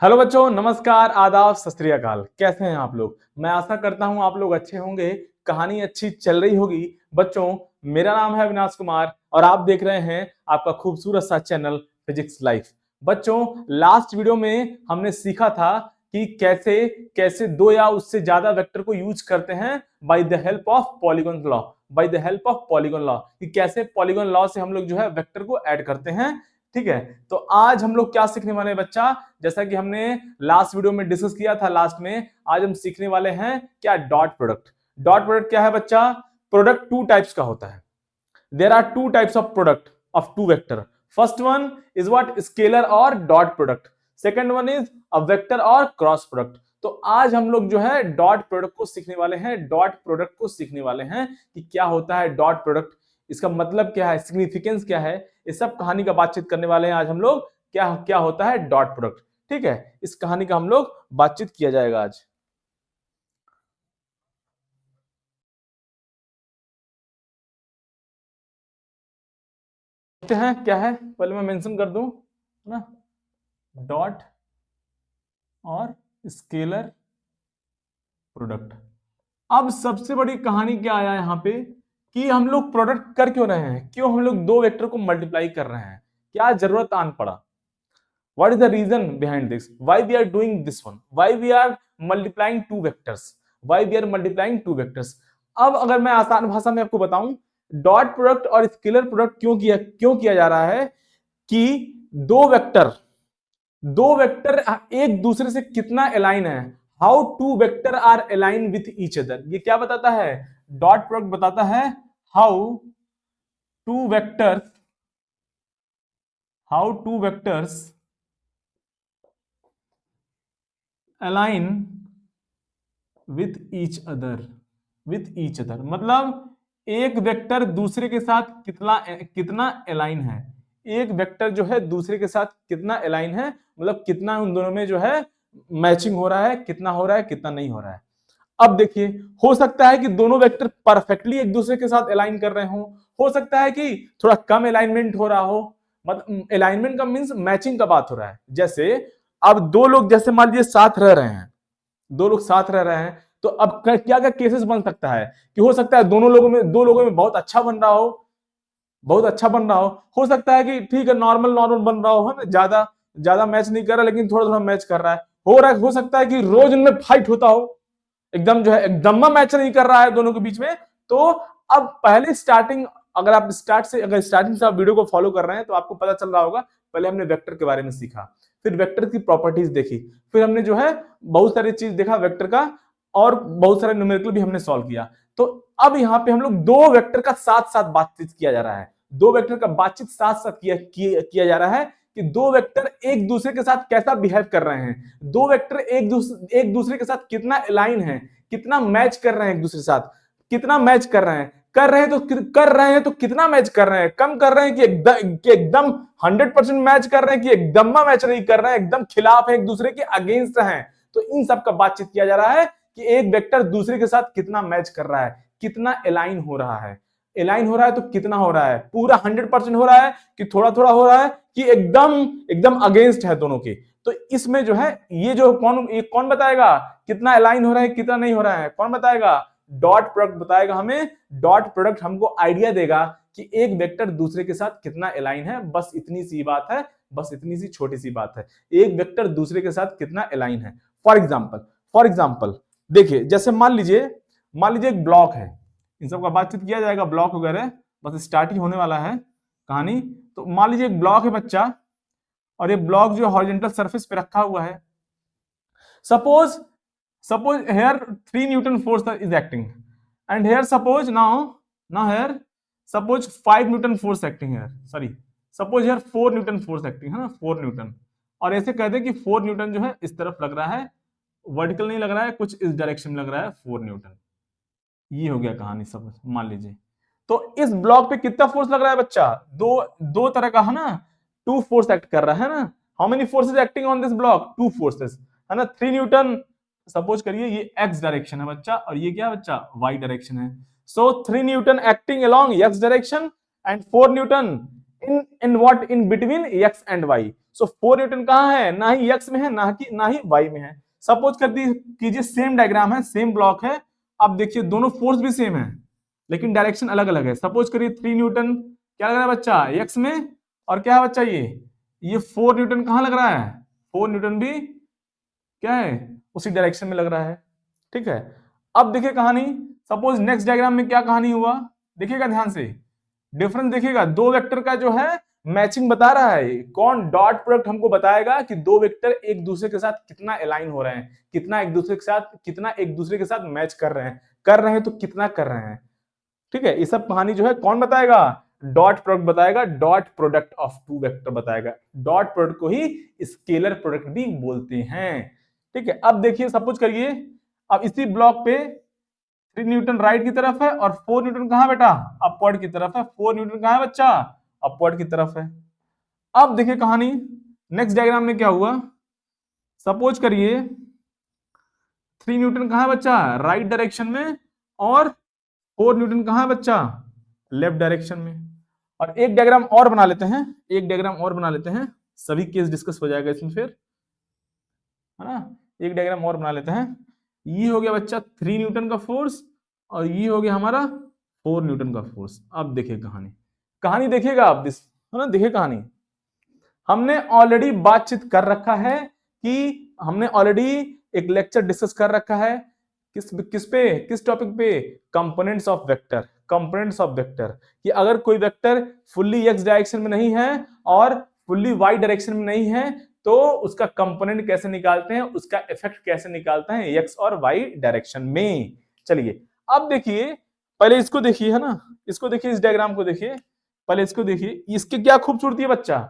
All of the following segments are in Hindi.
हेलो बच्चों, नमस्कार, आदाब, सत श्री अकाल। कैसे हैं आप लोग? मैं आशा करता हूं आप लोग अच्छे होंगे। कहानी अच्छी चल रही होगी। बच्चों, मेरा नाम है अविनाश कुमार और आप देख रहे हैं आपका खूबसूरत सा चैनल फिजिक्स लाइफ। बच्चों, लास्ट वीडियो में हमने सीखा था कि कैसे कैसे दो या उससे ज्यादा वेक्टर को यूज करते हैं by the help of polygon law. By the help of polygon law कि कैसे पॉलीगॉन लॉ से हम लोग जो है वेक्टर को ऐड करते हैं। ठीक है, तो आज हम लोग क्या सीखने वाले हैं बच्चा? जैसा कि हमने लास्ट वीडियो में डिस्कस किया था, लास्ट में आज हम सीखने वाले हैं क्या? Dot product. डॉट प्रोडक्ट क्या है बच्चा? प्रोडक्ट टू टाइप्स का होता है। There are two types of product of two vector. First one is what? Scalar और dot product. Second one is a vector और क्रॉस प्रोडक्ट। तो आज हम लोग जो है डॉट प्रोडक्ट को सीखने वाले हैं, डॉट प्रोडक्ट को सीखने वाले हैं कि क्या होता है डॉट प्रोडक्ट, इसका मतलब क्या है, सिग्निफिकेंस क्या है, इस सब कहानी का बातचीत करने वाले हैं आज हम लोग। क्या क्या होता है डॉट प्रोडक्ट, ठीक है, इस कहानी का हम लोग बातचीत किया जाएगा आज। देखते हैं क्या है, पहले मैं मेंशन कर दूं ना, डॉट और स्केलर प्रोडक्ट। अब सबसे बड़ी कहानी क्या आया यहां पे कि हम लोग प्रोडक्ट कर क्यों रहे हैं, क्यों हम लोग दो वेक्टर को मल्टीप्लाई कर रहे हैं, क्या जरूरत आन पड़ा? What is the reason behind this? Why we are doing this one? Why we are multiplying two vectors? Why we are multiplying two vectors? अब अगर मैं आसान भाषा में आपको बताऊं, डॉट प्रोडक्ट और स्केलर प्रोडक्ट क्यों किया जा रहा है कि दो वेक्टर दो वेक्टर एक दूसरे से कितना अलाइन है। How two vector are align with each other, ये क्या बताता है? डॉट प्रोडक्ट बताता है how two vectors how two vectors align with each other मतलब एक वेक्टर दूसरे के साथ कितना कितना अलाइन है। एक वेक्टर जो है दूसरे के साथ कितना अलाइन है, मतलब कितना उन दोनों में जो है मैचिंग हो रहा है, कितना हो रहा है, कितना नहीं हो रहा है। अब देखिए, हो सकता है कि दोनों वेक्टर परफेक्टली एक दूसरे के साथ अलाइन कर रहे हो सकता है कि थोड़ा कम अलाइनमेंट हो रहा हो। मतलब अलाइनमेंट का मींस मैचिंग का बात हो रहा है। जैसे अब दो लोग जैसे मान लीजिए साथ रह रहे हैं, दो लोग साथ रह रहे हैं, तो अब क्या क्या केसेस बन सकता है कि हो सकता है दो लोगों में बहुत अच्छा बन रहा हो सकता है कि ठीक है नॉर्मल नॉर्मल बन रहा हो, है ना, ज्यादा ज्यादा मैच नहीं कर रहा लेकिन थोड़ा थोड़ा मैच कर रहा है। हो सकता है कि रोज इनमें फाइट होता हो, एकदम जो है एकदम मैच नहीं कर रहा है दोनों के बीच में। तो अब पहले स्टार्टिंग, अगर स्टार्टिंग से आप वीडियो को फॉलो कर रहे हैं तो आपको पता चल रहा होगा, पहले हमने वेक्टर के बारे में सीखा, फिर वेक्टर की प्रॉपर्टीज देखी, फिर हमने जो है बहुत सारी चीज देखा वेक्टर का, और बहुत सारे न्यूमेरिकल भी हमने सॉल्व किया। तो अब यहाँ पे हम लोग दो वेक्टर का साथ साथ बातचीत किया जा रहा है, दो वेक्टर का बातचीत साथ साथ किया जा रहा है कि दो वेक्टर एक दूसरे के साथ कैसा बिहेव कर रहे हैं, दो वेक्टर एक दूसरे के साथ कितना अलाइन है, कितना मैच कर रहे हैं एक दूसरे के साथ, कितना मैच कर रहे हैं तो कितना मैच कर रहे हैं, कम कर रहे हैं कि एकदम 100% मैच कर रहे हैं कि एकदम मैच नहीं कर रहे हैं, एकदम खिलाफ है एक दूसरे के, अगेंस्ट हैं। तो इन सब का बातचीत किया जा रहा है कि एक वेक्टर दूसरे के साथ कितना मैच कर रहा है, कितना अलाइन हो रहा है। अलाइन हो रहा है तो कितना हो रहा है, पूरा 100% हो रहा है कि थोड़ा थोड़ा हो रहा है कि एकदम एकदम अगेंस्ट है दोनों के। तो इसमें जो है ये कौन बताएगा कितना अलाइन हो रहा है कितना नहीं हो रहा है? कौन बताएगा? डॉट प्रोडक्ट बताएगा हमें। डॉट प्रोडक्ट हमको आइडिया देगा कि एक वेक्टर दूसरे के साथ कितना अलाइन है। बस इतनी सी बात है, बस इतनी सी छोटी सी बात है, एक वेक्टर दूसरे के साथ कितना अलाइन है। फॉर एग्जाम्पल देखिए, जैसे मान लीजिए एक ब्लॉक है, इन सब का बातचीत किया जाएगा, ब्लॉक वगैरह बस स्टार्ट ही होने वाला है कहानी। तो मान लीजिए एक ब्लॉक है बच्चा, और ये ब्लॉक जो हॉरिजॉन्टल सरफेस पे रखा हुआ है। Suppose suppose here 3 Newton force is acting, and here here suppose 5 Newton force acting here, sorry, suppose here 4 Newton force acting है ना, 4 न्यूटन। और ऐसे कहते हैं कि 4 न्यूटन जो है इस तरफ लग रहा है, वर्टिकल नहीं लग रहा है, कुछ इस डायरेक्शन में लग रहा है 4 न्यूटन। ये हो गया कहानी सब, मान लीजिए। तो इस ब्लॉक पे कितना फोर्स लग रहा है बच्चा? दो दो तरह का है ना, टू फोर्स एक्ट कर रहा है ना। How many forces acting on this block? Two forces, है ना, 3 न्यूटन। सपोज करिए ये एक्स डायरेक्शन है बच्चा, और ये क्या बच्चा? वाई डायरेक्शन है। So 3 newton acting along X direction and 4 newton in what, in between X and Y. So 4 newton कहाँ है, ना ही एक्स में है ना ही वाई में है। सपोज कर कीजिए सेम डायग्राम है, सेम ब्लॉक है, अब देखिए दोनों फोर्स भी सेम है लेकिन डायरेक्शन अलग अलग है। सपोज करिए 3 न्यूटन क्या लग रहा है बच्चा, एक्स में, और क्या है बच्चा ये 4 न्यूटन कहाँ लग रहा है, 4 न्यूटन भी क्या है उसी डायरेक्शन में लग रहा है। ठीक है, अब देखिए कहानी, सपोज नेक्स्ट डायग्राम में क्या कहानी हुआ, देखिएगा ध्यान से, डिफरेंस देखिएगा, दो वेक्टर का जो है मैचिंग बता रहा है, कौन डॉट प्रोडक्ट हमको बताएगा कि दो वेक्टर एक दूसरे के साथ कितना अलाइन हो रहे हैं, कितना एक दूसरे के साथ मैच कर रहे हैं तो कितना कर रहे हैं। ठीक है, ये सब कहानी जो है कौन बताएगा, डॉट प्रोडक्ट बताएगा, dot product of two vector बताएगा। डॉट प्रोडक्ट को ही स्केलर प्रोडक्ट भी बोलते हैं। ठीक है, अब देखिए सपोज करिए, अब इसी ब्लॉक पे 3 न्यूटन राइट की तरफ है और 4 न्यूटन कहां बेटा, अपवर्ड की तरफ है। 4 न्यूटन कहां है बच्चा, अपवर्ड की तरफ है। अब देखिए कहानी, नेक्स्ट डायग्राम में क्या हुआ, सपोज करिए 3 न्यूटन कहां है बच्चा, राइट डायरेक्शन में, और 4 न्यूटन कहां है बच्चा, लेफ्ट डायरेक्शन में। और एक डायग्राम और बना लेते हैं, सभी केस डिस्कस हो जाएगा इसमें फिर, है ना। एक डायग्राम और बना लेते हैं, ये हो गया बच्चा 3 न्यूटन का फोर्स और ये हो गया हमारा 4 न्यूटन का फोर्स। अब देखिए कहानी देखिएगा आप, है ना, देखिए कहानी, हमने ऑलरेडी बातचीत कर रखा है कि हमने ऑलरेडी एक लेक्चर डिस्कस कर रखा है किस टॉपिक पे, कंपोनेंट्स ऑफ वेक्टर कि अगर कोई वेक्टर फुल्ली एक्स डायरेक्शन में नहीं है और फुल्ली वाई डायरेक्शन में नहीं है तो उसका कंपोनेंट कैसे निकालते हैं, उसका इफेक्ट कैसे निकालते हैं एक्स और वाई डायरेक्शन में। चलिए अब देखिए, पहले इसको देखिए, है ना, इसको देखिए, इस डायग्राम को देखिए, पहले इसको देखिए, इसकी क्या खूबसूरती है बच्चा,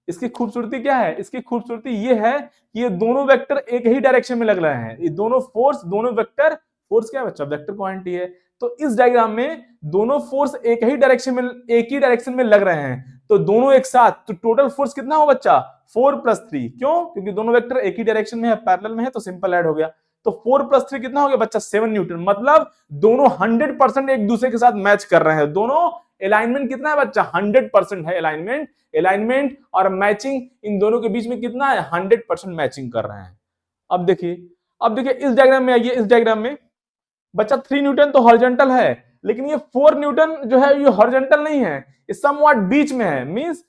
इसकी खूबसूरती क्या है, इसकी खूबसूरती ये है कि ये दोनों वेक्टर एक ही डायरेक्शन में लग रहे हैं, ये दोनों फोर्स, दोनों वेक्टर, फोर्स क्या है बच्चा, वेक्टर क्वांटिटी है, तो इस डायग्राम में दोनों फोर्स एक ही डायरेक्शन में लग रहे हैं, तो दोनों एक साथ, तो टोटल फोर्स कितना हो बच्चा, 4 + 3, क्यों, क्योंकि दोनों वेक्टर एक ही डायरेक्शन में है, पैरेलल में है, तो सिंपल ऐड हो गया, तो 4 + 3 कितना हो गया बच्चा, 7 न्यूटन। मतलब दोनों 100% एक दूसरे के साथ मैच कर रहे हैं, दोनों अलाइनमेंट कितना है बच्चा, 100% है अलाइनमेंट और मैचिंग इन दोनों के बीच में कितना है, 100% मैचिंग कर रहे हैं। अब देखिए इस डायग्राम में आइए, इस डायग्राम में बच्चा 3 न्यूटन तो हॉरिजॉन्टल है, लेकिन ये 4 न्यूटन जो है ये हॉरिजॉन्टल नहीं है, ये समव्हाट बीच में है, मींस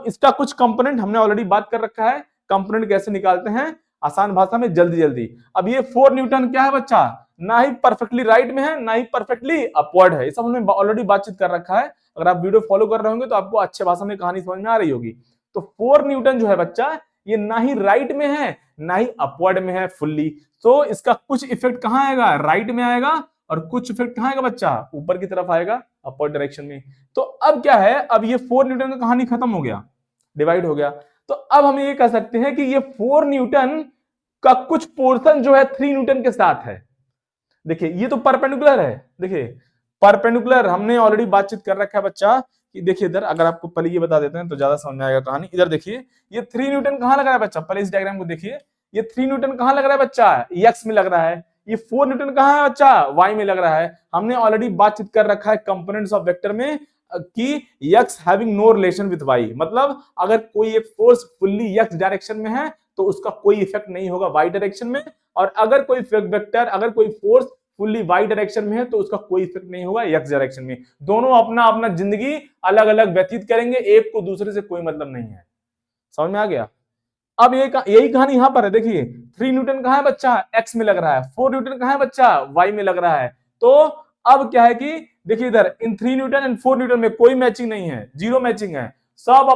इसका कुछ कंपोनेंट हमने ऑलरेडी बात कर रखा है, कंपोनेंट कैसे निकालते हैं आसान भाषा में, जल्दी। अब ये 4 न्यूटन क्या है बच्चा, ना ही परफेक्टली राइट में है ना ही परफेक्टली अपवर्ड है, ये सब हमने ऑलरेडी बातचीत कर रखा है। अगर आप वीडियो फॉलो कर रहे होंगे तो आपको अच्छे भाषा में कहानी समझ में आ रही होगी। तो 4 न्यूटन जो है बच्चा, ये ना ही राइट में है ना ही अपवर्ड में है फुल्ली, तो इसका कुछ इफेक्ट कहां आएगा, राइट में आएगा, और कुछ इफेक्ट कहां आएगा बच्चा, ऊपर की तरफ आएगा, अपवर्ड डायरेक्शन में। तो अब क्या है, अब ये 4 न्यूटन का कहानी खत्म हो गया, डिवाइड हो गया, तो अब हम ये कह सकते हैं कि ये 4 न्यूटन का कुछ पोर्शन जो है 3 न्यूटन के साथ है। देखिए ये तो परपेंडिकुलर है, देखिए परपेंडिकुलर हमने ऑलरेडी बातचीत कर रखा है बच्चा कि देखिए इधर, अगर आपको पहले ये बता देते हैं तो ज्यादा समझ में आएगा कहानी। इधर देखिए ये 3 न्यूटन कहां लग रहा है बच्चा, पहले इस डायग्राम को देखिए, ये 3 न्यूटन कहां लग रहा है बच्चा, एक्स में लग रहा है, ये 4 न्यूटन कहां है बच्चा, वाई में लग रहा है। हमने ऑलरेडी बातचीत कर रखा है कंपोनेंट्स ऑफ वेक्टर में कि x having no relation with y, मतलब अगर कोई एक फोर्स फुल्ली x डायरेक्शन में है तो उसका कोई इफेक्ट नहीं होगा y डायरेक्शन में, और अगर कोई वेक्टर, अगर कोई फोर्स फुल्ली y डायरेक्शन में है तो उसका कोई इफेक्ट नहीं होगा x डायरेक्शन में। दोनों अपना अपना जिंदगी अलग अलग व्यतीत करेंगे, एक को दूसरे से कोई मतलब नहीं है। समझ में आ गया। अब यही कहानी यहां पर है, देखिए 3 न्यूटन कहां है बच्चा, x में लग रहा है, 4 न्यूटन कहां है बच्चा, y में लग रहा है। तो अब क्या है कि देखिए इधर इन 3 न्यूटन एंड 4 न्यूटन में कोई मैचिंग नहीं है, जीरो मैचिंग है, सब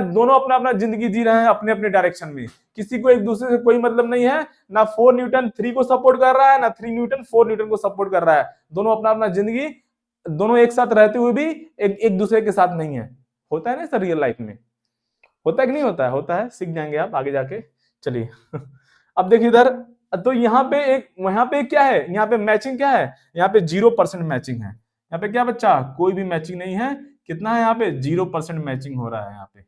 दोनों अपना अपना जिंदगी जी रहे हैं अपने अपने डायरेक्शन में, किसी को एक दूसरे से कोई मतलब नहीं है, ना 4 न्यूटन 3 को सपोर्ट कर रहा है, ना 3 न्यूटन 4 न्यूटन को सपोर्ट कर रहा है, दोनों अपना अपना जिंदगी, दोनों एक साथ रहते हुए भी एक दूसरे के साथ नहीं है। होता है ना सर, रियल लाइफ में होता है कि नहीं होता है, होता है, सीख जाएंगे आप आगे जाके। चलिए अब देखिए इधर, तो यहाँ पे क्या है, यहाँ पे मैचिंग क्या है, यहाँ पे 0% मैचिंग है, यहाँ पे क्या बच्चा, कोई भी मैचिंग नहीं है, कितना है यहाँ पे 0% मैचिंग हो रहा है यहाँ पे,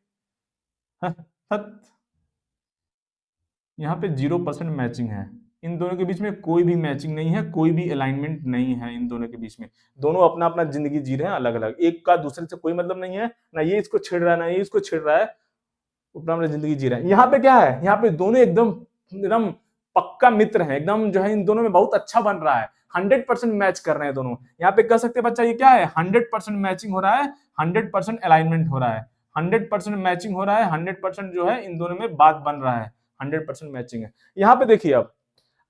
यहाँ पे 0% मैचिंग है, इन दोनों के बीच में कोई भी मैचिंग नहीं है, कोई भी अलाइनमेंट नहीं है इन दोनों के बीच में, दोनों अपना अपना जिंदगी जी रहे हैं अलग अलग, एक का दूसरे से कोई मतलब नहीं है, ना ये इसको छेड़ रहा है ना ये इसको छेड़ रहा है, अपना अपना जिंदगी जी रहे हैं। यहाँ पे क्या है, यहाँ पे दोनों एकदम एकदम पक्का मित्र हैं, एकदम जो है इन दोनों में बहुत अच्छा बन रहा है, 100% मैच कर रहे हैं दोनों। यहाँ पे कह सकते हैं बच्चा ये क्या है, 100% मैचिंग हो रहा है, 100% अलाइनमेंट हो रहा है, 100% मैचिंग हो रहा है, 100% जो है इन दोनों में बात बन रहा है, 100% मैचिंग है। यहाँ पे देखिए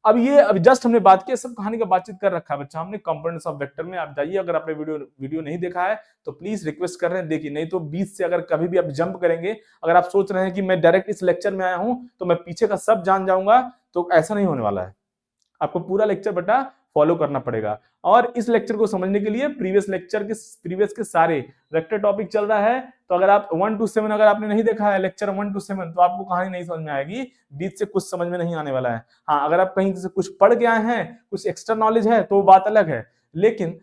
अब ये अभी जस्ट हमने बात की, सब कहानी का बातचीत कर रखा है बच्चा हमने कंपोनेंट्स ऑफ वेक्टर में। आप जाइए, अगर आपने वीडियो नहीं देखा है तो प्लीज रिक्वेस्ट कर रहे हैं देखिए, नहीं तो बीच से अगर कभी भी आप जंप करेंगे, अगर आप सोच रहे हैं कि मैं डायरेक्ट इस लेक्चर में आया हूं तो मैं पीछे का सब जान जाऊंगा, तो ऐसा नहीं होने वाला है। आपको पूरा लेक्चर बेटा फॉलो करना पड़ेगा। और इस लेक्चर को समझने के लिए प्रीवियस के सारे वेक्टर टॉपिक चल रहा है, तो अगर आप 1 to 7 अगर आपने नहीं देखा है लेक्चर 1 to 7 तो आपको कहानी नहीं समझ में आएगी, बीच से कुछ समझ में नहीं आने वाला है। हाँ, अगर आप कहीं से कुछ पढ़ के आए हैं, कुछ एक्स्ट्रा नॉलेज है तो बात अलग है, लेकिन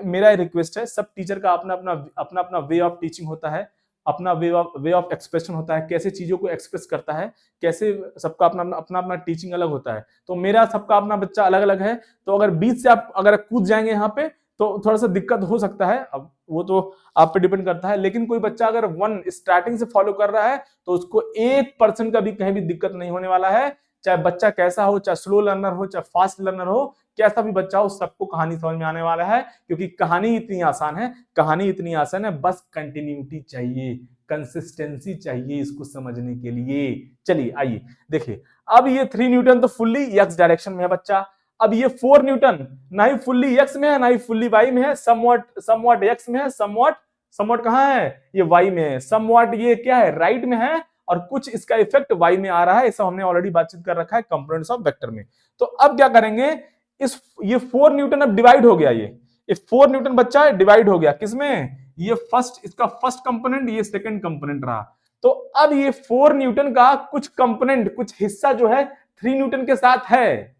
मेरा रिक्वेस्ट है, सब टीचर का अपना अपना वे ऑफ टीचिंग होता है, अपना वे ऑफ एक्सप्रेशन होता है, कैसे चीजों को एक्सप्रेस करता है, कैसे सबका अपना टीचिंग अलग होता है। तो मेरा सबका अपना बच्चा अलग अलग है, तो अगर बीच से आप अगर कूद जाएंगे यहाँ पे तो थोड़ा सा दिक्कत हो सकता है, अब वो तो आप पे डिपेंड करता है। लेकिन कोई बच्चा अगर 1 स्टार्टिंग से फॉलो कर रहा है तो उसको 1% का भी कहीं भी दिक्कत नहीं होने वाला है, चाहे बच्चा कैसा हो, चाहे स्लो लर्नर हो, चाहे फास्ट लर्नर हो, कैसा भी बच्चा हो, सबको कहानी समझ में आने वाला है, क्योंकि कहानी इतनी आसान है, बस कंटिन्यूटी चाहिए, कंसिस्टेंसी चाहिए इसको समझने के लिए। चलिए आइए देखिए, अब ये 3 न्यूटन तो फुल्ली एक्स डायरेक्शन में है बच्चा, अब ये 4 न्यूटन ना ही फुल्ली एक्स में है ना ही फुल्ली वाई में है, समवॉट एक्स में है, समवॉट कहां है, ये वाई में है, समवॉट ये क्या है, राइट में है, और कुछ इसका इफेक्ट वाई में आ रहा है, ऐसा हमने ऑलरेडी बातचीत कर रखा है कंपोनेंट्स ऑफ वेक्टर में। तो अब क्या करेंगे, ये 4 न्यूटन अब डिवाइड हो गया, ये 4 न्यूटन बच्चा डिवाइड हो गया किसमें, ये इसका फर्स्ट कंपोनेंट, ये सेकंड कंपोनेंट रहा। तो अब ये 4 न्यूटन का कुछ कंपोनेंट, कुछ हिस्सा जो है 3 न्यूटन के साथ है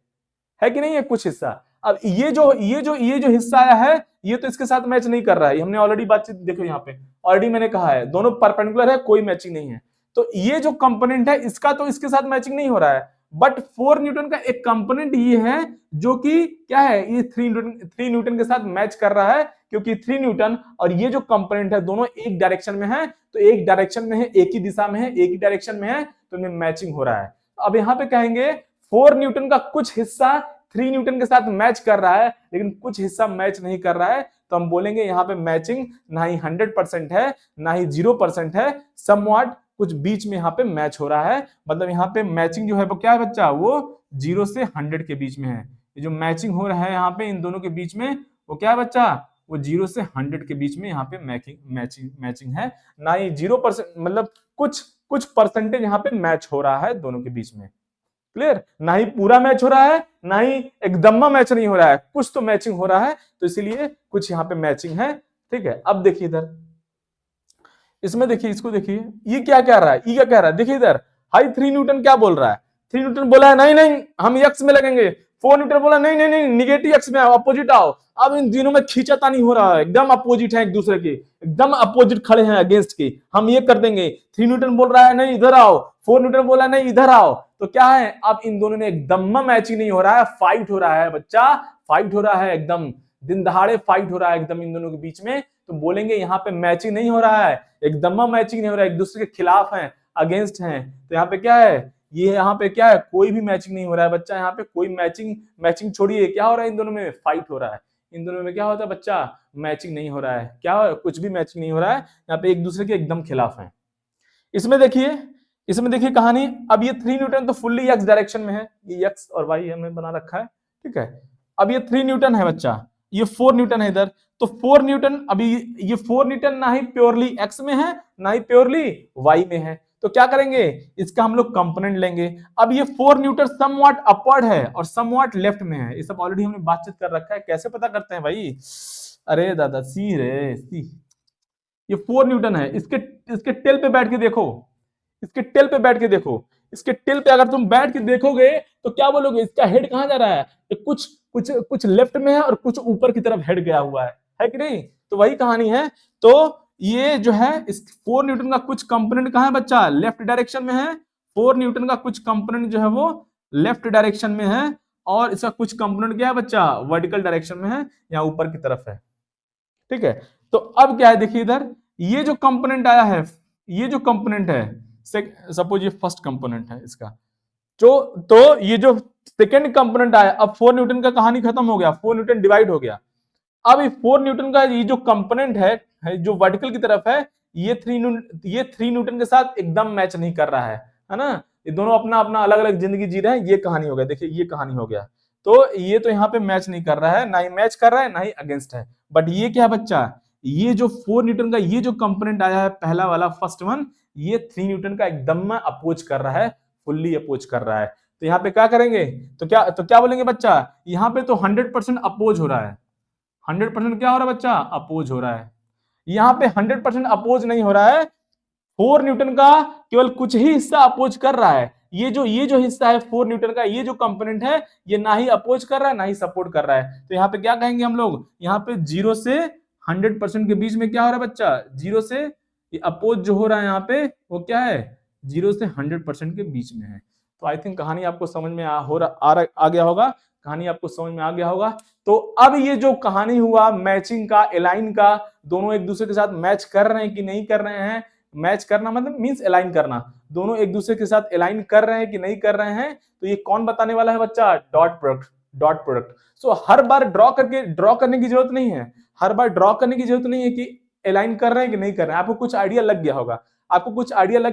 कि नहीं है कुछ हिस्सा। अब ये जो हिस्सा आया है, ये तो इसके साथ मैच नहीं कर रहा है, हमने ऑलरेडी बातचीत देखो, यहाँ पे ऑलरेडी मैंने कहा है दोनों परपेंडिकुलर है, कोई मैचिंग नहीं है। तो ये जो कंपोनेंट है इसका तो इसके साथ मैचिंग नहीं हो रहा है, बट 4 न्यूटन का एक कंपोनेंट ये है जो कि क्या है, ये 3 न्यूटन के साथ मैच कर रहा है, क्योंकि 3 न्यूटन और ये जो कंपोनेंट है दोनों एक डायरेक्शन में है, तो एक डायरेक्शन में है, एक ही दिशा में है, एक ही डायरेक्शन में है, तो इनमें मैचिंग हो रहा है। अब यहाँ पे कहेंगे 4 न्यूटन का कुछ हिस्सा 3 न्यूटन के साथ मैच कर रहा है, लेकिन कुछ हिस्सा मैच नहीं कर रहा है, तो हम बोलेंगे यहाँ पे मैचिंग ना ही 100% है ना ही 0% है, समवॉट कुछ बीच में यहाँ पे मैच हो रहा है। मतलब यहाँ पे मैचिंग जो है वो क्या है बच्चा, वो 0 से 100 के बीच में है। ये जो मैचिंग हो रहा है यहाँ पे इन दोनों के बीच में, वो क्या है बच्चा, वो 0 से 100 के बीच में यहाँ पे मैचिंग है, ना ही 0%, मतलब कुछ परसेंटेज यहाँ पे मैच हो रहा है दोनों के बीच में। क्लियर, ना ही पूरा मैच हो रहा है ना ही एकदम मैच नहीं हो रहा है, कुछ तो मैचिंग हो रहा है, तो इसीलिए कुछ यहाँ पे मैचिंग है। ठीक है, अब देखिए इधर, इसमें देखिए, इसको देखिए, ये क्या कह रहा है, ये क्या कह रहा है, देखिए इधर, हाई 3 न्यूटन क्या बोल रहा है, 3 न्यूटन बोला है नहीं हम एक्स में लगेंगे, 4 न्यूटन बोला नहीं निगेटिव एक्स में आओ, अपोजिट आओ। अब इन दिनों में खींचातानी हो रहा है, एकदम अपोजिट है एक दूसरे के, एकदम अपोजिट खड़े हैं अगेंस्ट के, हम ये कर देंगे। 3 न्यूटन बोल रहा है नहीं इधर आओ, 4 न्यूटन बोला नहीं इधर आओ, तो क्या है, अब इन दोनों में एकदम मैचिंग नहीं हो रहा है, फाइट हो रहा है बच्चा, फाइट हो रहा है, एकदम दिन दहाड़े फाइट हो रहा है एकदम इन दोनों के बीच में। तो बोलेंगे यहाँ पे मैचिंग नहीं हो रहा है, एकदम मैचिंग नहीं हो रहा है, एक दूसरे के खिलाफ हैं, अगेंस्ट हैं। तो यहाँ पे क्या है, ये यहाँ पे क्या है, कोई भी मैचिंग नहीं हो रहा है बच्चा, यहाँ पे कोई मैचिंग छोड़िए, क्या हो रहा है, इन दोनों में फाइट हो रहा है, इन दोनों में क्या होता है बच्चा, मैचिंग नहीं हो रहा है, क्या हो, कुछ भी मैचिंग नहीं हो रहा है, यहाँ पे एक दूसरे के एकदम खिलाफ है। इसमें देखिए कहानी, अब ये 3 न्यूटन तो फुल्ली एक्स डायरेक्शन में है, ये एक्स और वाई हमने बना रखा है, ठीक है। अब ये 3 न्यूटन है बच्चा, ये 4 न्यूटन है इधर, तो 4 न्यूटन, अभी ये 4 न्यूटन ना ही प्योरली एक्स में है ना ही प्योरली वाई में है, तो क्या करेंगे, इसका हम लोग कंपोनेंट लेंगे। अब ये 4 न्यूटन समवॉट अपवर्ड है और समवॉट लेफ्ट में है, ये सब ऑलरेडी हमने बातचीत कर रखा है, कैसे पता करते हैं भाई, अरे दादा सी, ये 4 न्यूटन है, इसके टेल पे बैठ के देखो, इसके टेल पे बैठ के देखो, इसके टेल पे अगर तुम बैठ के देखोगे तो क्या बोलोगे, इसका हेड कहां जा रहा है, कुछ लेफ्ट में है और कुछ ऊपर की तरफ हेड गया हुआ है कि नहीं, तो वही कहानी है। तो ये जो है इस 4 न्यूटन का कुछ कंपोनेंट कहां है बच्चा, लेफ्ट डायरेक्शन में है, 4 न्यूटन का कुछ कंपोनेंट जो है वो लेफ्ट डायरेक्शन में है, और इसका कुछ कंपोनेंट क्या है बच्चा, वर्टिकल डायरेक्शन में है, या ऊपर की तरफ है, ठीक है। तो अब क्या है, देखिए इधर, ये जो कंपोनेंट आया है, ये जो कंपोनेंट है सपोज ये फर्स्ट कंपोनेंट है इसका, तो ये जो सेकेंड कंपोनेंट आया, अब 4 न्यूटन का कहानी खत्म हो गया, 4 न्यूटन डिवाइड हो गया। अब ये 4 न्यूटन का ये जो कंपोनेंट है जो वर्टिकल की तरफ है, ये 3 न्यूटन के साथ एकदम मैच नहीं कर रहा है ना। ये दोनों अपना अपना अलग अलग जिंदगी जी रहे हैं, ये कहानी हो गया। देखिए ये कहानी हो गया, तो ये तो यहाँ पे मैच नहीं कर रहा है, ना ही मैच कर रहा है ना ही अगेंस्ट है। बट ये क्या बच्चा, ये जो 4 न्यूटन का ये जो कंपोनेंट आया है पहला वाला फर्स्ट वन, ये 3 न्यूटन का एकदम में अपोज कर रहा है, फुल्ली अपोज कर रहा है। तो यहाँ पे क्या करेंगे, तो क्या बोलेंगे बच्चा, यहाँ पे तो 100% अपोज हो रहा है। 100% क्या हो रहा है बच्चा, अपोज हो रहा है। यहाँ पे 100% अपोज नहीं हो रहा है, 4 न्यूटन का केवल कुछ ही हिस्सा अपोज कर रहा है। ये जो हिस्सा है 4 न्यूटन का, ये जो कंपोनेंट है, ये ना ही अपोज कर रहा है ना ही सपोर्ट कर रहा है। तो यहाँ पे क्या कहेंगे हम लोग, यहाँ पे 0 से 100% के बीच में क्या हो रहा है बच्चा, 0 से अपोज जो हो रहा है यहाँ पे वो क्या है, 0 से 100% के बीच में है। तो आई थिंक कहानी आपको समझ में आ गया होगा, कहानी आपको समझ में आ गया होगा। तो अब ये जो कहानी हुआ मैचिंग का, एलाइन का, दोनों एक दूसरे के साथ मैच कर रहे हैं कि नहीं कर रहे हैं, मैच करना मतलब मींस एलाइन करना, दोनों एक दूसरे के साथ एलाइन कर रहे हैं कि नहीं कर रहे हैं, तो ये कौन बताने वाला है बच्चा, डॉट प्रोडक्ट। सो हर बार ड्रॉ करने की जरूरत नहीं है, हर बार ड्रॉ करने की जरूरत नहीं है कि एलाइन कर रहे हैं कि नहीं कर रहे हैं। आपको कुछ आइडिया लग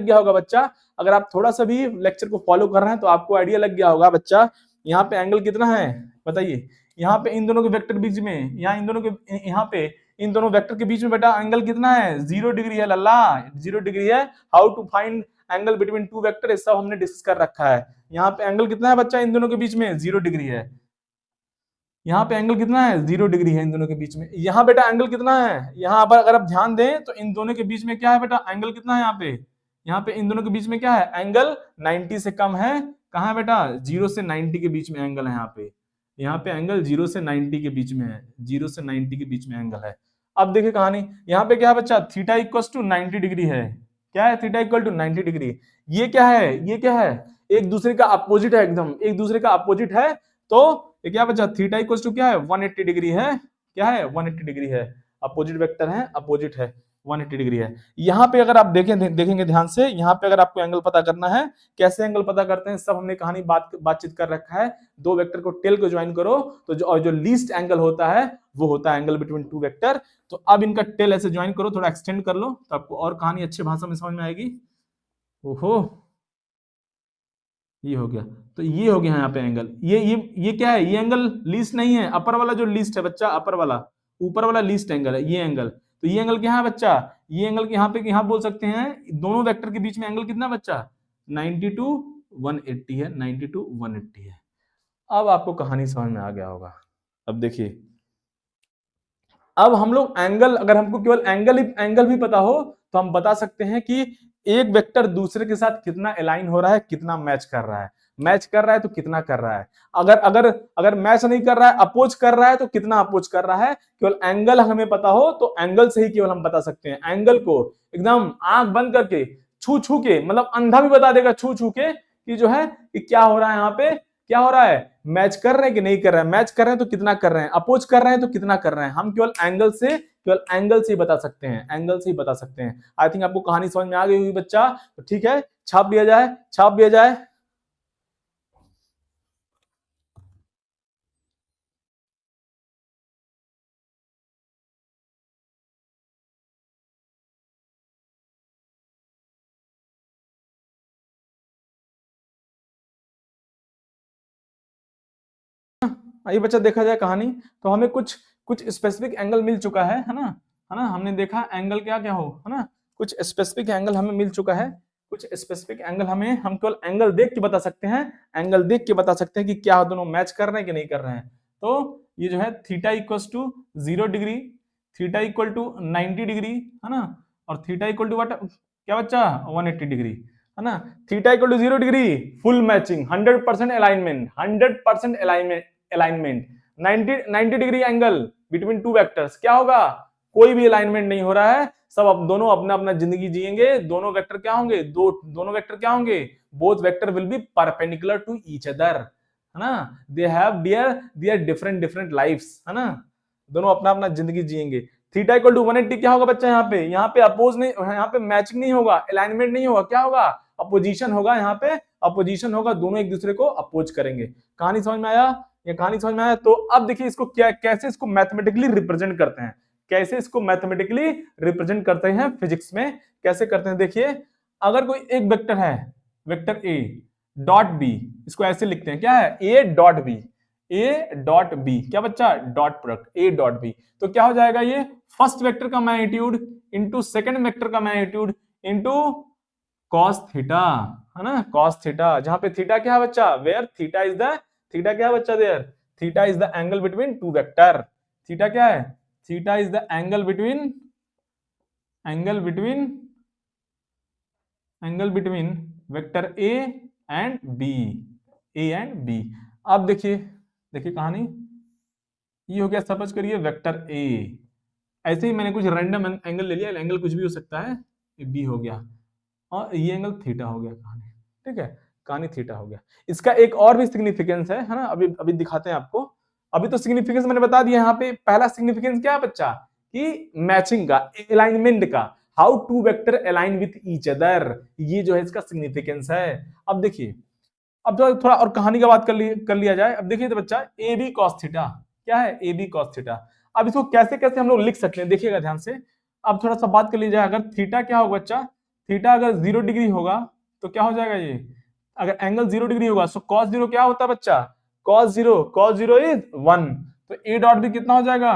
गया होगा, बच्चा। अगर आप थोड़ा सा भी लेक्चर को फॉलो कर रहे हैं तो आपको आइडिया लग गया होगा बच्चा। यहाँ पे एंगल कितना है बताइए, यहाँ पे इन दोनों के वेक्टर बीच में, यहाँ पे इन दोनों वेक्टर के बीच में बेटा एंगल कितना है, 0 डिग्री है लल्ला, 0 डिग्री है। How to find angle between two vector, ये सब हमने डिस्कस कर रखा है। यहाँ पे एंगल कितना है बच्चा इन दोनों के बीच में, 0 डिग्री है। यहाँ पे एंगल कितना है, 0 डिग्री है इन दोनों के बीच में। यहाँ बेटा एंगल कितना है, यहाँ पर अगर आप ध्यान दें तो इन दोनों के बीच में क्या है बेटा, एंगल कितना है यहाँ पे इन दोनों के बीच में क्या है, एंगल 90 से कम है। कहाँ है बेटा, 0 से 90 के बीच में एंगल है यहाँ पे एंगल 0 से 90 के बीच में है, 0 से 90 के बीच में एंगल है। अब देखिए कहानी, यहाँ पे क्या है बच्चा, थीटा इक्वल टू 90 डिग्री है। क्या है, थीटा इक्वल टू 90 डिग्री। ये क्या है, एक दूसरे का अपोजिट है, एकदम एक दूसरे का अपोजिट है। तो ये क्या बच्चा, थीटा इक्वल टू क्या है, 180 डिग्री है। क्या है, 180 डिग्री है, अपोजिट वेक्टर है, अपोजिट है, 180 डिग्री है। यहाँ पे अगर आप देखेंगे ध्यान से, यहाँ पे अगर आपको एंगल पता करना है, कैसे एंगल पता करते हैं सब हमने कहानी बातचीत कर रखा है। दो वेक्टर को टेल को ज्वाइन करो तो जो लीस्ट एंगल होता है वो होता है एंगल बिटवीन टू वेक्टर। तो अब इनका टेल ऐसे ज्वाइन करो, थोड़ा एक्सटेंड कर लो तो आपको और कहानी अच्छी भाषा में समझ में आएगी। ओहो, ये हो गया, तो ये हो गया यहाँ पे एंगल। ये क्या है, ये एंगल लीस्ट नहीं है, अपर वाला जो लीस्ट है बच्चा, अपर वाला, ऊपर वाला लीस्ट एंगल है ये एंगल। तो ये एंगल क्या है बच्चा, ये एंगल यहाँ बोल सकते हैं, दोनों वेक्टर के बीच में एंगल कितना बच्चा, 90 to 180 है, 90 to 180 है। अब आपको कहानी समझ में आ गया होगा। अब देखिए, अब हम लोग एंगल, अगर हमको केवल एंगल भी पता हो तो हम बता सकते हैं कि एक वेक्टर दूसरे के साथ कितना अलाइन हो रहा है, कितना मैच कर रहा है। मैच कर रहा है तो कितना कर रहा है, अगर मैच नहीं कर रहा है, अपोज कर रहा है तो कितना अपोज कर रहा है। केवल एंगल हमें पता हो तो एंगल से ही केवल हम बता सकते हैं। एंगल को एकदम आंख बंद करके, छू के, मतलब अंधा भी बता देगा छू के कि जो है कि क्या हो रहा है, यहाँ पे क्या हो रहा है, मैच कर रहे हैं कि नहीं कर रहे हैं, मैच कर रहे हैं तो कितना कर रहे हैं, अपोज कर रहे हैं तो कितना कर रहे हैं। हम केवल एंगल से ही बता सकते हैं, एंगल से ही बता सकते हैं। आई थिंक आपको कहानी समझ में आ गई होगी बच्चा। तो ठीक है, छाप दिया जाए। आइए बच्चा, देखा जाए कहानी, तो हमें कुछ स्पेसिफिक एंगल मिल चुका है ना, हमने देखा एंगल क्या हो, है ना, कुछ स्पेसिफिक एंगल हमें मिल चुका है। कुछ स्पेसिफिक एंगल हम केवल एंगल देख के बता सकते हैं, कि क्या दोनों मैच कर रहे हैं कि नहीं कर रहे हैं। तो ये जो है theta equal to 0 degree, theta equal to 90 degree, है ना, और थीटा इक्वल टू क्या बच्चा, 180 डिग्री, है ना। Theta equal to 0 degree, full matching, 100% alignment, 100% alignment. 90 degree angle between two vectors, क्या होगा, कोई भी अलाइनमेंट नहीं हो रहा है, सब दोनों अपना अपना जिंदगी जिएंगे। दोनों वेक्टर क्या होंगे, both vector will be perpendicular to each other, है ना। They have their different lifes, है ना, दोनों अपना अपना जिंदगी जिएंगे। थीटा इक्वल टू 180 क्या होगा बच्चा, यहाँ पे अपोज नहीं, यहाँ पे मैचिंग नहीं होगा, अलाइनमेंट नहीं होगा, क्या होगा, अपोजिशन होगा, यहाँ पे अपोजिशन होगा, दोनों एक दूसरे को अपोज करेंगे। कहानी समझ में आया, ये कहानी समझ में आया। तो अब देखिए इसको क्या, कैसे इसको मैथमेटिकली रिप्रेजेंट करते हैं, कैसे इसको मैथमेटिकली रिप्रेजेंट करते हैं फिजिक्स में, कैसे करते हैं। देखिए अगर कोई एक वेक्टर है, वेक्टर ए डॉट बी, इसको ऐसे लिखते हैं, क्या है, A dot B, A dot B, क्या बच्चा, dot product A dot B. तो क्या हो जाएगा, ये फर्स्ट वेक्टर का मैग्नीट्यूड इंटू सेकंड वेक्टर का मैग्नीट्यूड इंटू कॉस थीटा, है ना, कॉस थीटा, जहां पे थीटा क्या है बच्चा, where theta is the, theta क्या है बच्चा, there theta is the angle between two vector, theta क्या है, theta is the angle between, angle between, angle between vector A and B, A and B. अब देखिए, देखिए कहानी ये हो गया, सपोज करिए वेक्टर ए, ऐसे ही मैंने कुछ रैंडम एंगल ले लिया, एंगल कुछ भी हो सकता है, ये बी हो गया और ये एंगल थीटा हो गया, कहानी ठीक है, कहानी थीटा हो गया। इसका एक और भी सिग्निफिकेंस है ना, अभी अभी दिखाते हैं आपको। अभी तो सिग्निफिकेंस मैंने बता दिया, यहाँ पे पहला सिग्निफिकेंस क्या है बच्चा, कि मैचिंग का, अलाइनमेंट का, how two vector align with each other, ये जो है इसका सिग्निफिकेंस है। अब देखिए, अब जो थोड़ा और कहानी का बात कर लिया जाए। अब देखिए तो बच्चा ए बी कॉस थीटा, क्या है, ए बी कॉस थीटा। अब इसको कैसे कैसे हम लोग लिख सकते हैं, देखिएगा ध्यान से। अब थोड़ा सा बात कर ली जाए, अगर थीटा क्या होगा बच्चा, थीटा अगर 0 डिग्री होगा तो क्या हो जाएगा, ये अगर एंगल 0 डिग्री होगा तो कॉस 0 क्या होता है बच्चा, कॉस 0 इज 1। तो ए डॉट बी कितना हो जाएगा,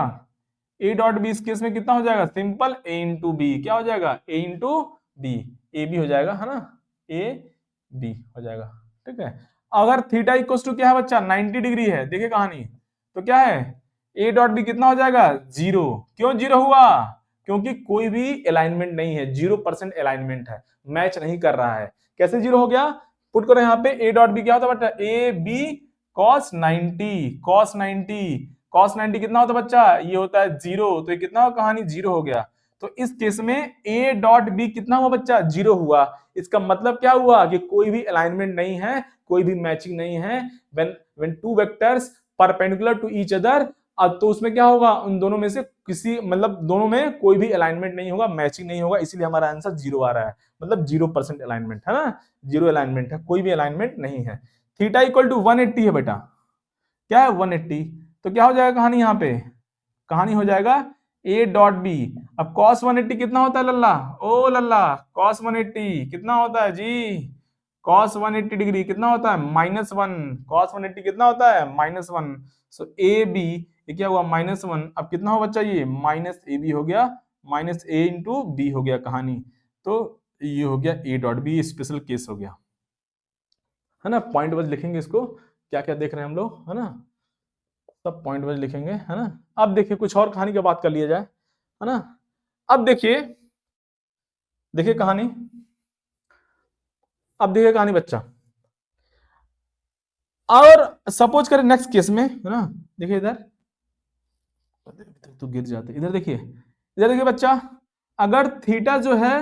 ए डॉट बी इस केस में कितना हो जाएगा, सिंपल ए इंटू बी, क्या हो जाएगा, ए इंटू बी, ए बी हो जाएगा, है ना, ए बी हो जाएगा, ठीक है। अगर थीटा इक्वल टू क्या है बच्चा, 90 डिग्री है, देखिए कहानी, तो क्या है, ए डॉट बी कितना हो जाएगा, 0। क्यों 0 हुआ, क्योंकि कोई भी अलाइनमेंट नहीं है, 0% अलाइनमेंट है, मैच नहीं कर रहा है। कैसे 0 हो गया, पुट करो यहाँ पे, ए डॉट बी क्या होता है बच्चा, A B cos 90, cos 90, cos 90 कितना होता है बच्चा, ये होता है 0, तो ये कितना हो, कहानी 0 हो गया। तो इस केस में ए डॉट बी कितना हुआ बच्चा, 0 हुआ। इसका मतलब क्या हुआ, कि कोई भी अलाइनमेंट नहीं है, कोई भी मैचिंग नहीं है। when two vectors perpendicular to each other, अब तो उसमें क्या होगा, उन दोनों में से किसी, मतलब दोनों में कोई भी अलाइनमेंट नहीं होगा, मैचिंग नहीं होगा, इसीलिए हमारा आंसर 0 आ रहा है, मतलब 0% अलाइनमेंट है ना, 0 अलाइनमेंट है, कोई भी अलाइनमेंट नहीं है। थीटा इक्वल टू 180 है बेटा, क्या है 180, तो क्या हो जाएगा कहानी, यहाँ पे कहानी हो जाएगा ए डॉट बी। अब cos 180 कितना होता है लल्ला, ओ लल्ला, cos 180 कितना होता है जी, cos 180 डिग्री कितना होता है, -1, cos 180 कितना होता है, -1। सो ए बी ये क्या हुआ, -1, अब कितना हो बच्चा, ये माइनस ए बी हो गया, माइनस ए इंटू बी हो गया कहानी। तो ये हो गया A dot B, special case हो गया, है ना। पॉइंट वाइज लिखेंगे इसको, क्या क्या देख रहे हैं हम लोग, है ना, सब पॉइंट वाइज लिखेंगे, है ना। अब देखिए कुछ और कहानी की बात कर लिया जाए, है ना। अब देखिए, देखिए कहानी, अब देखिए कहानी बच्चा, और सपोज करें नेक्स्ट केस में, है ना, देखिए इधर तो गिर जाते, इधर देखिए बच्चा, अगर थीटा जो है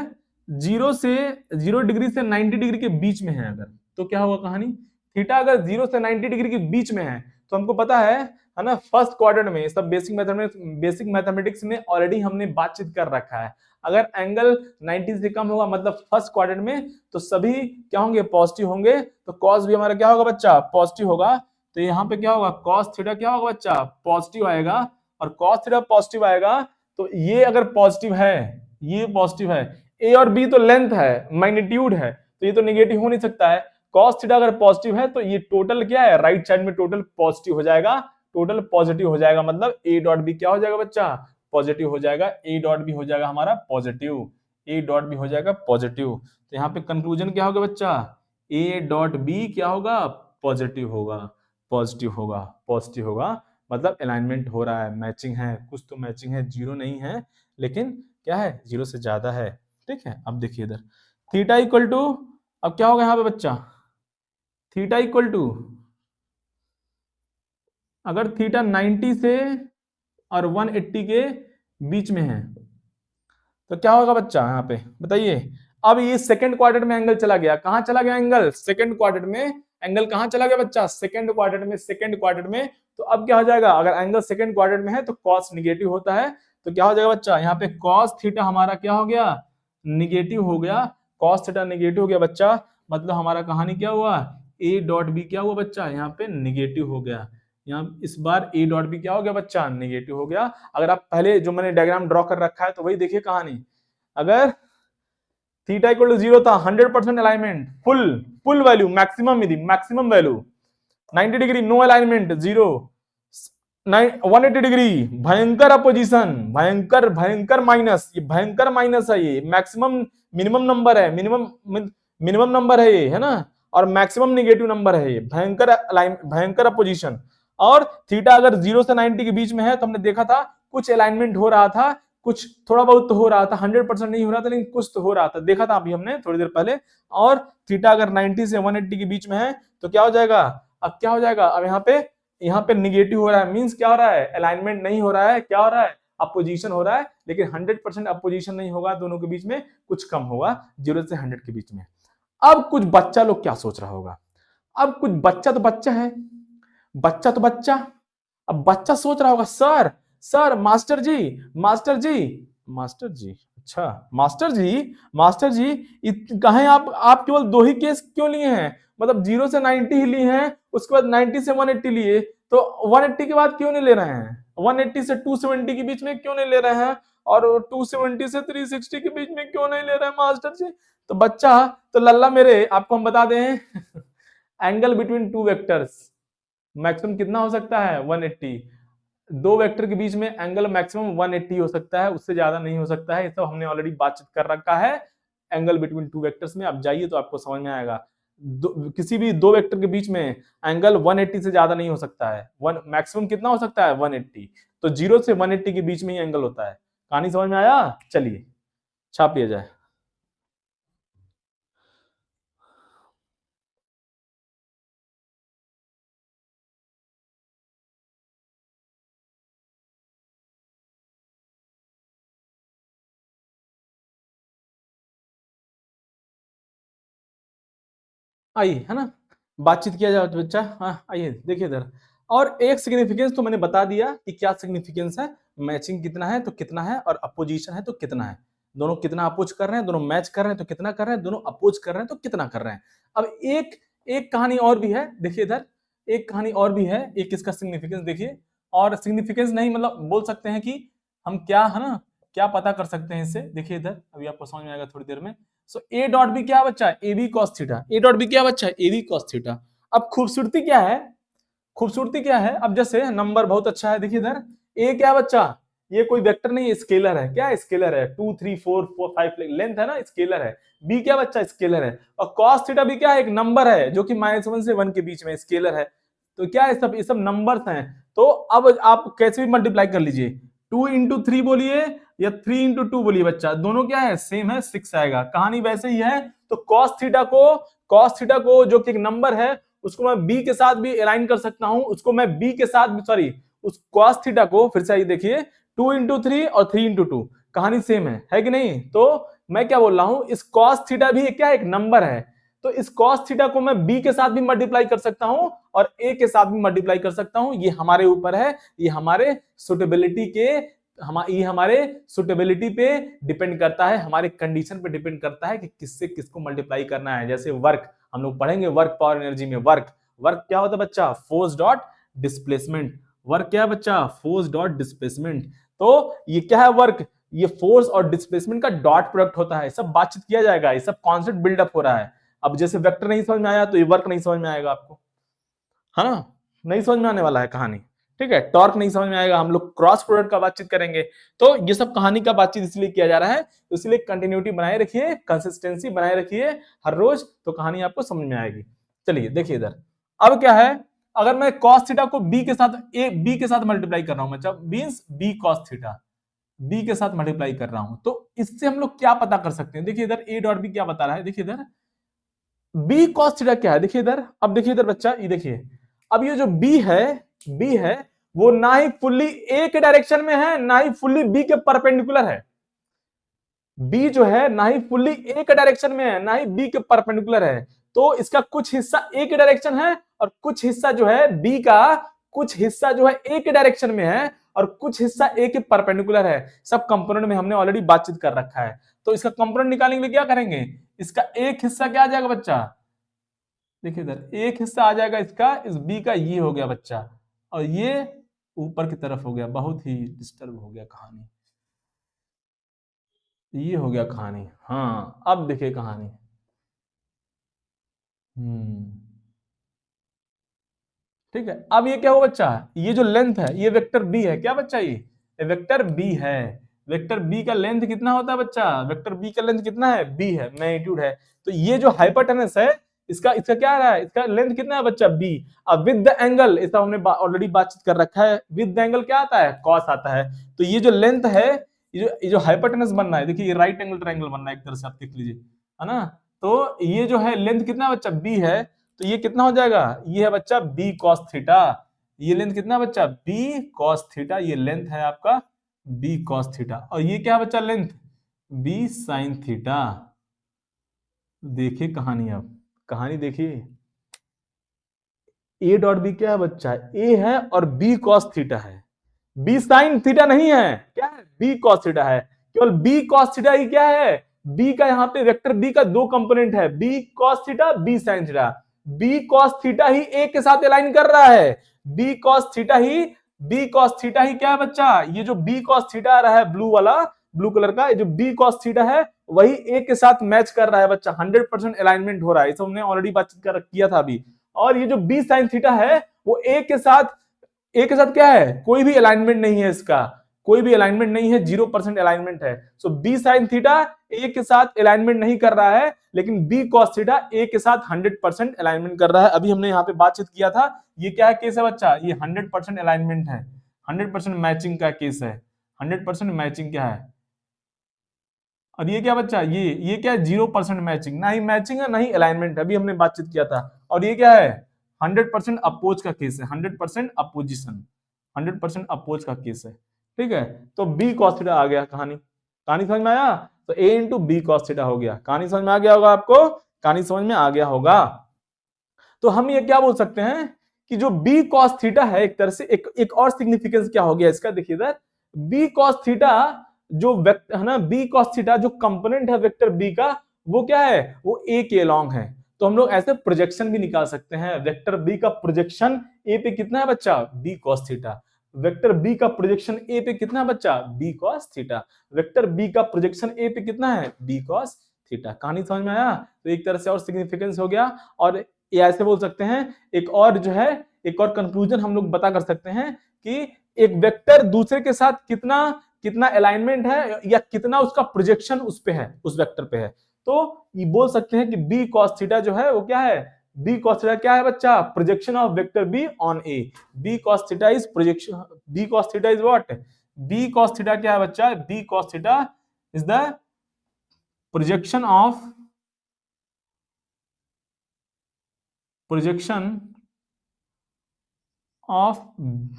0 डिग्री से 90 डिग्री के बीच में है, अगर तो क्या होगा कहानी, थीटा अगर 0 से 90 डिग्री के बीच में है, तो हमको पता है ना, फर्स्ट क्वाड्रेंट में, सब बेसिक मैथमेटिक्स में ऑलरेडी हमने बातचीत कर रखा है। अगर एंगल 90 से कम होगा, मतलब फर्स्ट क्वाड्रेंट में, तो सभी क्या होंगे, पॉजिटिव होंगे, तो कॉस भी हमारा क्या होगा बच्चा, पॉजिटिव होगा। तो यहाँ पे क्या होगा, कॉस थीटा क्या होगा बच्चा, पॉजिटिव आएगा, और कॉस थीटा पॉजिटिव आएगा, तो ये अगर पॉजिटिव है, ये पॉजिटिव है, ए और बी तो लेंथ है, मैग्नीट्यूड है, तो ये तो नेगेटिव हो नहीं सकता है। कॉस थीटा अगर पॉजिटिव है, तो ये टोटल क्या है, राइट साइड में टोटल पॉजिटिव हो जाएगा, टोटल पॉजिटिव हो जाएगा, मतलब ए डॉट बी क्या हो जाएगा बच्चा, पॉजिटिव हो जाएगा, ए डॉट बी हो जाएगा हमारा पॉजिटिव, ए डॉट बी हो जाएगा पॉजिटिव। तो यहाँ पे कंक्लूजन क्या होगा बच्चा, ए डॉट बी क्या होगा, पॉजिटिव होगा, पॉजिटिव होगा, पॉजिटिव होगा, मतलब अलाइनमेंट हो रहा है, मैचिंग है, कुछ तो मैचिंग है, 0 नहीं है, लेकिन क्या है, 0 से ज्यादा है, ठीक है। अब देखिए इधर थीटा इक्वल टू, अब क्या होगा यहाँ पे बच्चा, थीटा इक्वल टू, अगर थीटा 90 से और 180 के बीच में है, तो क्या होगा बच्चा, यहाँ पे बताइए। अब ये सेकंड क्वाड्रेंट में एंगल चला गया, कहां चला गया एंगल, सेकंड क्वाड्रेंट में एंगल कहां चला गया बच्चा, सेकंड क्वाड्रेंट में, सेकंड क्वाड्रेंट में। तो अब क्या हो जाएगा, अगर एंगल सेकंड क्वाड्रेंट में है तो कॉस निगेटिव होता है, तो क्या हो जाएगा बच्चा, यहाँ पे कॉस थीटा हमारा क्या हो गया, निगेटिव हो गया। कॉस थीटा निगेटिव हो गया बच्चा, मतलब हमारा कहानी क्या हुआ, ए डॉट बी क्या हुआ बच्चा, यहाँ पे निगेटिव हो गया। यहाँ इस बार ए डॉट बी क्या हो गया बच्चा, निगेटिव हो गया। अगर आप पहले जो मैंने डायग्राम ड्रॉ कर रखा है तो वही देखिए कहानी, अगर थीटा इक्वल टू 0 था, 100% alignment, full full value, maximum विधि, maximum value, 90 degree no alignment, 0, 180 degree भयंकर अपोजिशन, भयंकर भयंकर माइनस, ये भयंकर माइनस है, ये मैक्सिमम मिनिमम नंबर है, मिनिमम नंबर है ये, है ना, और मैक्सिमम निगेटिव नंबर है ये, भयंकर भयंकर अपोजिशन। और थीटा अगर 0 से 90 के बीच में है तो हमने देखा था कुछ अलाइनमेंट हो रहा था, कुछ थोड़ा बहुत तो हो रहा था, 100% नहीं हो रहा था लेकिन कुछ तो हो रहा था, देखा था अभी हमने थोड़ी देर पहले। और थीटा अगर 90 से 180 के बीच में है तो क्या हो जाएगा, अब क्या हो जाएगा, अब यहाँ पे निगेटिव हो रहा है, मींस क्या हो रहा है, अलाइनमेंट नहीं हो रहा है, क्या हो रहा है, अपोजिशन हो रहा है, लेकिन 100% अपोजिशन नहीं होगा, दोनों के बीच में कुछ कम होगा, 0 से 100 के बीच में। अब कुछ बच्चा लोग क्या सोच रहा होगा, अब कुछ बच्चा तो बच्चा है, बच्चा तो बच्चा, अब बच्चा सोच रहा होगा सर, सर मास्टर जी, मास्टर जी, मास्टर जी, अच्छा मास्टर जी, मास्टर जी, कहें आप केवल 2 ही केस क्यों लिए हैं, मतलब 0 से 90 ही लिए हैं, उसके बाद 90 से 180 लिए, तो 180 के बाद क्यों नहीं ले रहे हैं, 180 से 270 के बीच में क्यों नहीं ले रहे हैं, और 270 से 360 के बीच में क्यों नहीं ले रहे हैं मास्टर जी। तो बच्चा, तो लल्ला मेरे, आपको हम बता दें angle between two vectors maximum कितना हो सकता है, 180, दो वेक्टर के बीच में एंगल मैक्सिमम 180 हो सकता है, उससे ज्यादा नहीं हो सकता है, ये सब हमने ऑलरेडी बातचीत कर रखा है एंगल बिटवीन टू वेक्टर्स में, आप जाइए तो आपको समझ में आएगा। किसी भी दो वेक्टर के बीच में एंगल 180 से ज्यादा नहीं हो सकता है, मैक्सिमम कितना हो सकता है 180, तो 0 से 180 के बीच में ही एंगल होता है। कहानी समझ में आया, चलिए छाप लिया जाए। आइए, है ना, बातचीत किया जाए तो बच्चा, हाँ आइए देखिए इधर, और एक सिग्निफिकेंस तो मैंने बता दिया कि क्या सिग्निफिकेंस है, मैचिंग कितना है तो कितना है, और अपोजिशन है तो कितना है, दोनों कितना अपोज कर रहे हैं, दोनों मैच कर रहे हैं तो कितना कर रहे हैं, दोनों अपोज कर रहे हैं तो कितना कर रहे हैं। अब एक एक कहानी और भी है, देखिए इधर एक कहानी और भी है, एक इसका सिग्निफिकेंस देखिए, और सिग्निफिकेंस नहीं मतलब बोल सकते हैं कि हम क्या, है ना, क्या पता कर सकते हैं इससे, देखिए इधर अभी आपको समझ में आएगा थोड़ी देर में। सो ए डॉट बी क्या बच्चा, A B cos theta, A dot B क्या बच्चा, ए बी कॉस थीटा। अब खूबसूरती क्या है, खूबसूरती क्या है, अब जैसे नंबर बहुत अच्छा है, देखिए इधर ए क्या बच्चा, ये कोई वेक्टर नहीं, स्केलर है, क्या स्केलर है, 2 3 4 4 5 लेंथ है ना, स्केलर है। बी क्या बच्चा, स्केलर है। और कॉस थीटा भी क्या है, एक नंबर है जो कि -1 से 1 के बीच में स्केलर है। तो क्या है, सब ये सब नंबर्स हैं। तो अब आप कैसे भी मल्टीप्लाई कर लीजिए, 2 इंटू 3 बोलिए या 3 इंटू 2 बोलिए बच्चा, दोनों क्या है, सेम है, 6 आएगा। कहानी वैसे ही है। तो कॉस थीटा को जो कि एक नंबर है, उसको मैं बी के साथ भी अलाइन कर सकता हूं, उसको मैं बी के साथ भी, सॉरी, उस कॉस थीटा को फिर से आइए देखिए, 2 इंटू 3 और 3 इंटू 2, कहानी सेम है कि नहीं। तो मैं क्या बोल रहा हूं, इस कॉस थीटा भी क्या एक नंबर है, तो इस कॉस थीटा को मैं बी के साथ भी मल्टीप्लाई कर सकता हूं और ए के साथ भी मल्टीप्लाई कर सकता हूं। ये हमारे ऊपर है, ये हमारे सुटेबिलिटी के, ये हमारे सुटेबिलिटी पे डिपेंड करता है, हमारे कंडीशन पे डिपेंड करता है कि किससे किसको मल्टीप्लाई करना है। जैसे वर्क हम लोग पढ़ेंगे, वर्क पावर एनर्जी में वर्क क्या होता है बच्चा, फोर्स डॉट डिस्प्लेसमेंट। वर्क क्या है बच्चा, फोर्स डॉट डिस्प्लेसमेंट। तो ये क्या है वर्क, ये फोर्स और डिस्प्लेसमेंट का डॉट प्रोडक्ट होता है। सब बातचीत किया जाएगा, ये सब कॉन्सेप्ट बिल्डअप हो रहा है। अब जैसे वेक्टर नहीं समझ में आया तो ये वर्क नहीं समझ में आएगा आपको, है ना, नहीं समझ में आने वाला है कहानी, ठीक है। टॉर्क नहीं समझ में आएगा, हम लोग क्रॉस प्रोडक्ट का बातचीत करेंगे। तो ये सब कहानी का बातचीत इसलिए किया जा रहा है, तो इसलिए कंटिन्यूटी बनाए रखिए, कंसिस्टेंसी बनाए रखिए हर रोज, तो कहानी आपको समझ में आएगी। चलिए देखिए इधर, अब क्या है, अगर मैं cos थीटा को बी के साथ मल्टीप्लाई कर रहा हूं, मतलब means B cos theta, B के साथ मल्टीप्लाई कर रहा हूं, तो इससे हम लोग क्या पता कर सकते हैं। देखिए इधर ए डॉट बी क्या बता रहा है, देखिए इधर बी cos थीटा क्या है, देखिए इधर, अब देखिए इधर बच्चा, ये देखिए, अब ये जो बी है वो ना ही फुल्ली ए के डायरेक्शन में है, ना ही फुल्ली बी के परपेंडिकुलर है। बी जो है ना ही फुल्ली ए के डायरेक्शन में है, ना ही बी के परपेंडिकुलर है। तो इसका कुछ हिस्सा ए के डायरेक्शन है और कुछ हिस्सा जो है बी का, कुछ हिस्सा जो है ए के डायरेक्शन में है और कुछ हिस्सा ए के परपेंडिकुलर है। सब कंपोनेंट में हमने ऑलरेडी बातचीत कर रखा है। तो इसका कंपोनेंट निकालने के लिए क्या करेंगे, इसका एक हिस्सा क्या आ जाएगा बच्चा, देखिए इधर एक हिस्सा आ जाएगा इसका, इस बी का, ये हो गया बच्चा, और ये ऊपर की तरफ हो गया। बहुत ही डिस्टर्ब हो गया कहानी, ये हो गया कहानी। हाँ अब देखिए कहानी। ठीक है, अब ये क्या हो बच्चा, ये जो लेंथ है ये वेक्टर बी है। क्या बच्चा, ये वेक्टर बी है। वेक्टर बी का लेंथ कितना होता है बच्चा, वेक्टर बी का लेंथ कितना है, बी है, मैग्नीट्यूड है। तो ये जो हाइपोटेनस है इसका इसका क्या आ रहा है, इसका लेंथ कितना है बच्चा, बी। अब विद द एंगल, इसका हमने ऑलरेडी बातचीत कर रखा है, विद द एंगल क्या आता है, कॉस आता है। तो ये जो लेंथ है, ये जो हाइपोटेनस बनना है, देखिए ये राइट एंगल ट्रायंगल बनना है एक तरह से, आप देख लीजिए, है ना। तो ये जो है लेंथ कितना बच्चा, बी है। तो ये कितना हो जाएगा, ये है बच्चा बी कॉस थीटा। ये लेंथ कितना बच्चा, बी कॉस थीटा, ये लेंथ है आपका बी कॉस थीटा। और ये क्या है बच्चा, लेंथ बी साइन थीटा। देखिए कहानी, अब कहानी देखिए, ए डॉट बी क्या है बच्चा, ए है और बी कॉस थीटा है, बी साइन थीटा नहीं है, क्या है, बी कॉस थीटा है। केवल बी कॉस थीटा ही क्या है, बी का यहाँ पे वेक्टर बी का दो कंपोनेंट है, B cos theta, B sine theta. B cos theta ही ए के साथ अलाइन कर रहा है, बी कॉस थीटा ही क्या है बच्चा, ये जो बी कॉस थीटा आ रहा है ब्लू वाला, ब्लू कलर का, ये जो बी कॉस थीटा है वही ए के साथ मैच कर रहा है बच्चा, 100% अलाइनमेंट हो रहा है। हमने ऑलरेडी बातचीत किया था अभी। और ये जो बी साइन थीटा है वो ए के साथ क्या है, कोई भी अलाइनमेंट नहीं है, इसका कोई भी अलाइनमेंट नहीं है, 0% अलाइनमेंट है। सो बी साइन थीटा ए के साथ अलाइनमेंट नहीं कर रहा है, लेकिन बी कॉस थीटा ए के साथ 100% अलाइनमेंट कर रहा है। अभी हमने यहाँ पे बातचीत किया था, ये क्या है केस है बच्चा, ये 100% अलाइनमेंट है, 100% मैचिंग का केस है। 100% मैचिंग क्या है, और ये क्या बच्चा, ये क्या है, 0% मैचिंग, ना ही मैचिंग है ना ही अलाइनमेंट है, अभी हमने बातचीत किया था। और ये क्या है, 100% अपोज का केस है, 100% अपोजिशन, 100% अपोज का केस है। ठीक है, तो बी कॉस थीटा आ गया। कहानी समझ में आया, तो ए इंटू बी कॉस थीटा हो गया। कहानी समझ में आ गया होगा आपको, कहानी समझ में आ गया होगा। तो हम ये क्या बोल सकते हैं कि जो बी कॉस थीटा है, एक तरह से एक और सिग्निफिकेंस क्या हो गया इसका, देखिए इधर बी कॉस थीटा जो वेक्टर है ना, बी कॉस थीटा जो कंपोनेंट है वेक्टर बी का, वो क्या है, वो ए के अलोंग है। तो हम लोग ऐसे प्रोजेक्शन भी निकाल सकते हैं, वेक्टर बी का प्रोजेक्शन ए पे कितना है बच्चा, B cos theta. Vector B का प्रोजेक्शन ए पे कितना है बच्चा, B cos theta. Vector B का प्रोजेक्शन ए पे कितना है, बी कॉस थीटा। कहानी समझ में आया, तो एक तरह से और सिग्निफिकेंस हो गया। और ये ऐसे बोल सकते हैं, एक और जो है, एक और कंक्लूजन हम लोग बता कर सकते हैं कि एक वेक्टर दूसरे के साथ कितना अलाइनमेंट है या कितना उसका प्रोजेक्शन उस पे है, उस वेक्टर पे है। तो ये बोल सकते हैं कि बी कॉस थीटा जो है वो क्या है, बी कॉस थीटा क्या है बच्चा, projection of vector B on A. B cos theta is projection, B cos theta is what, B cos theta क्या है बच्चा, B cos theta is the projection of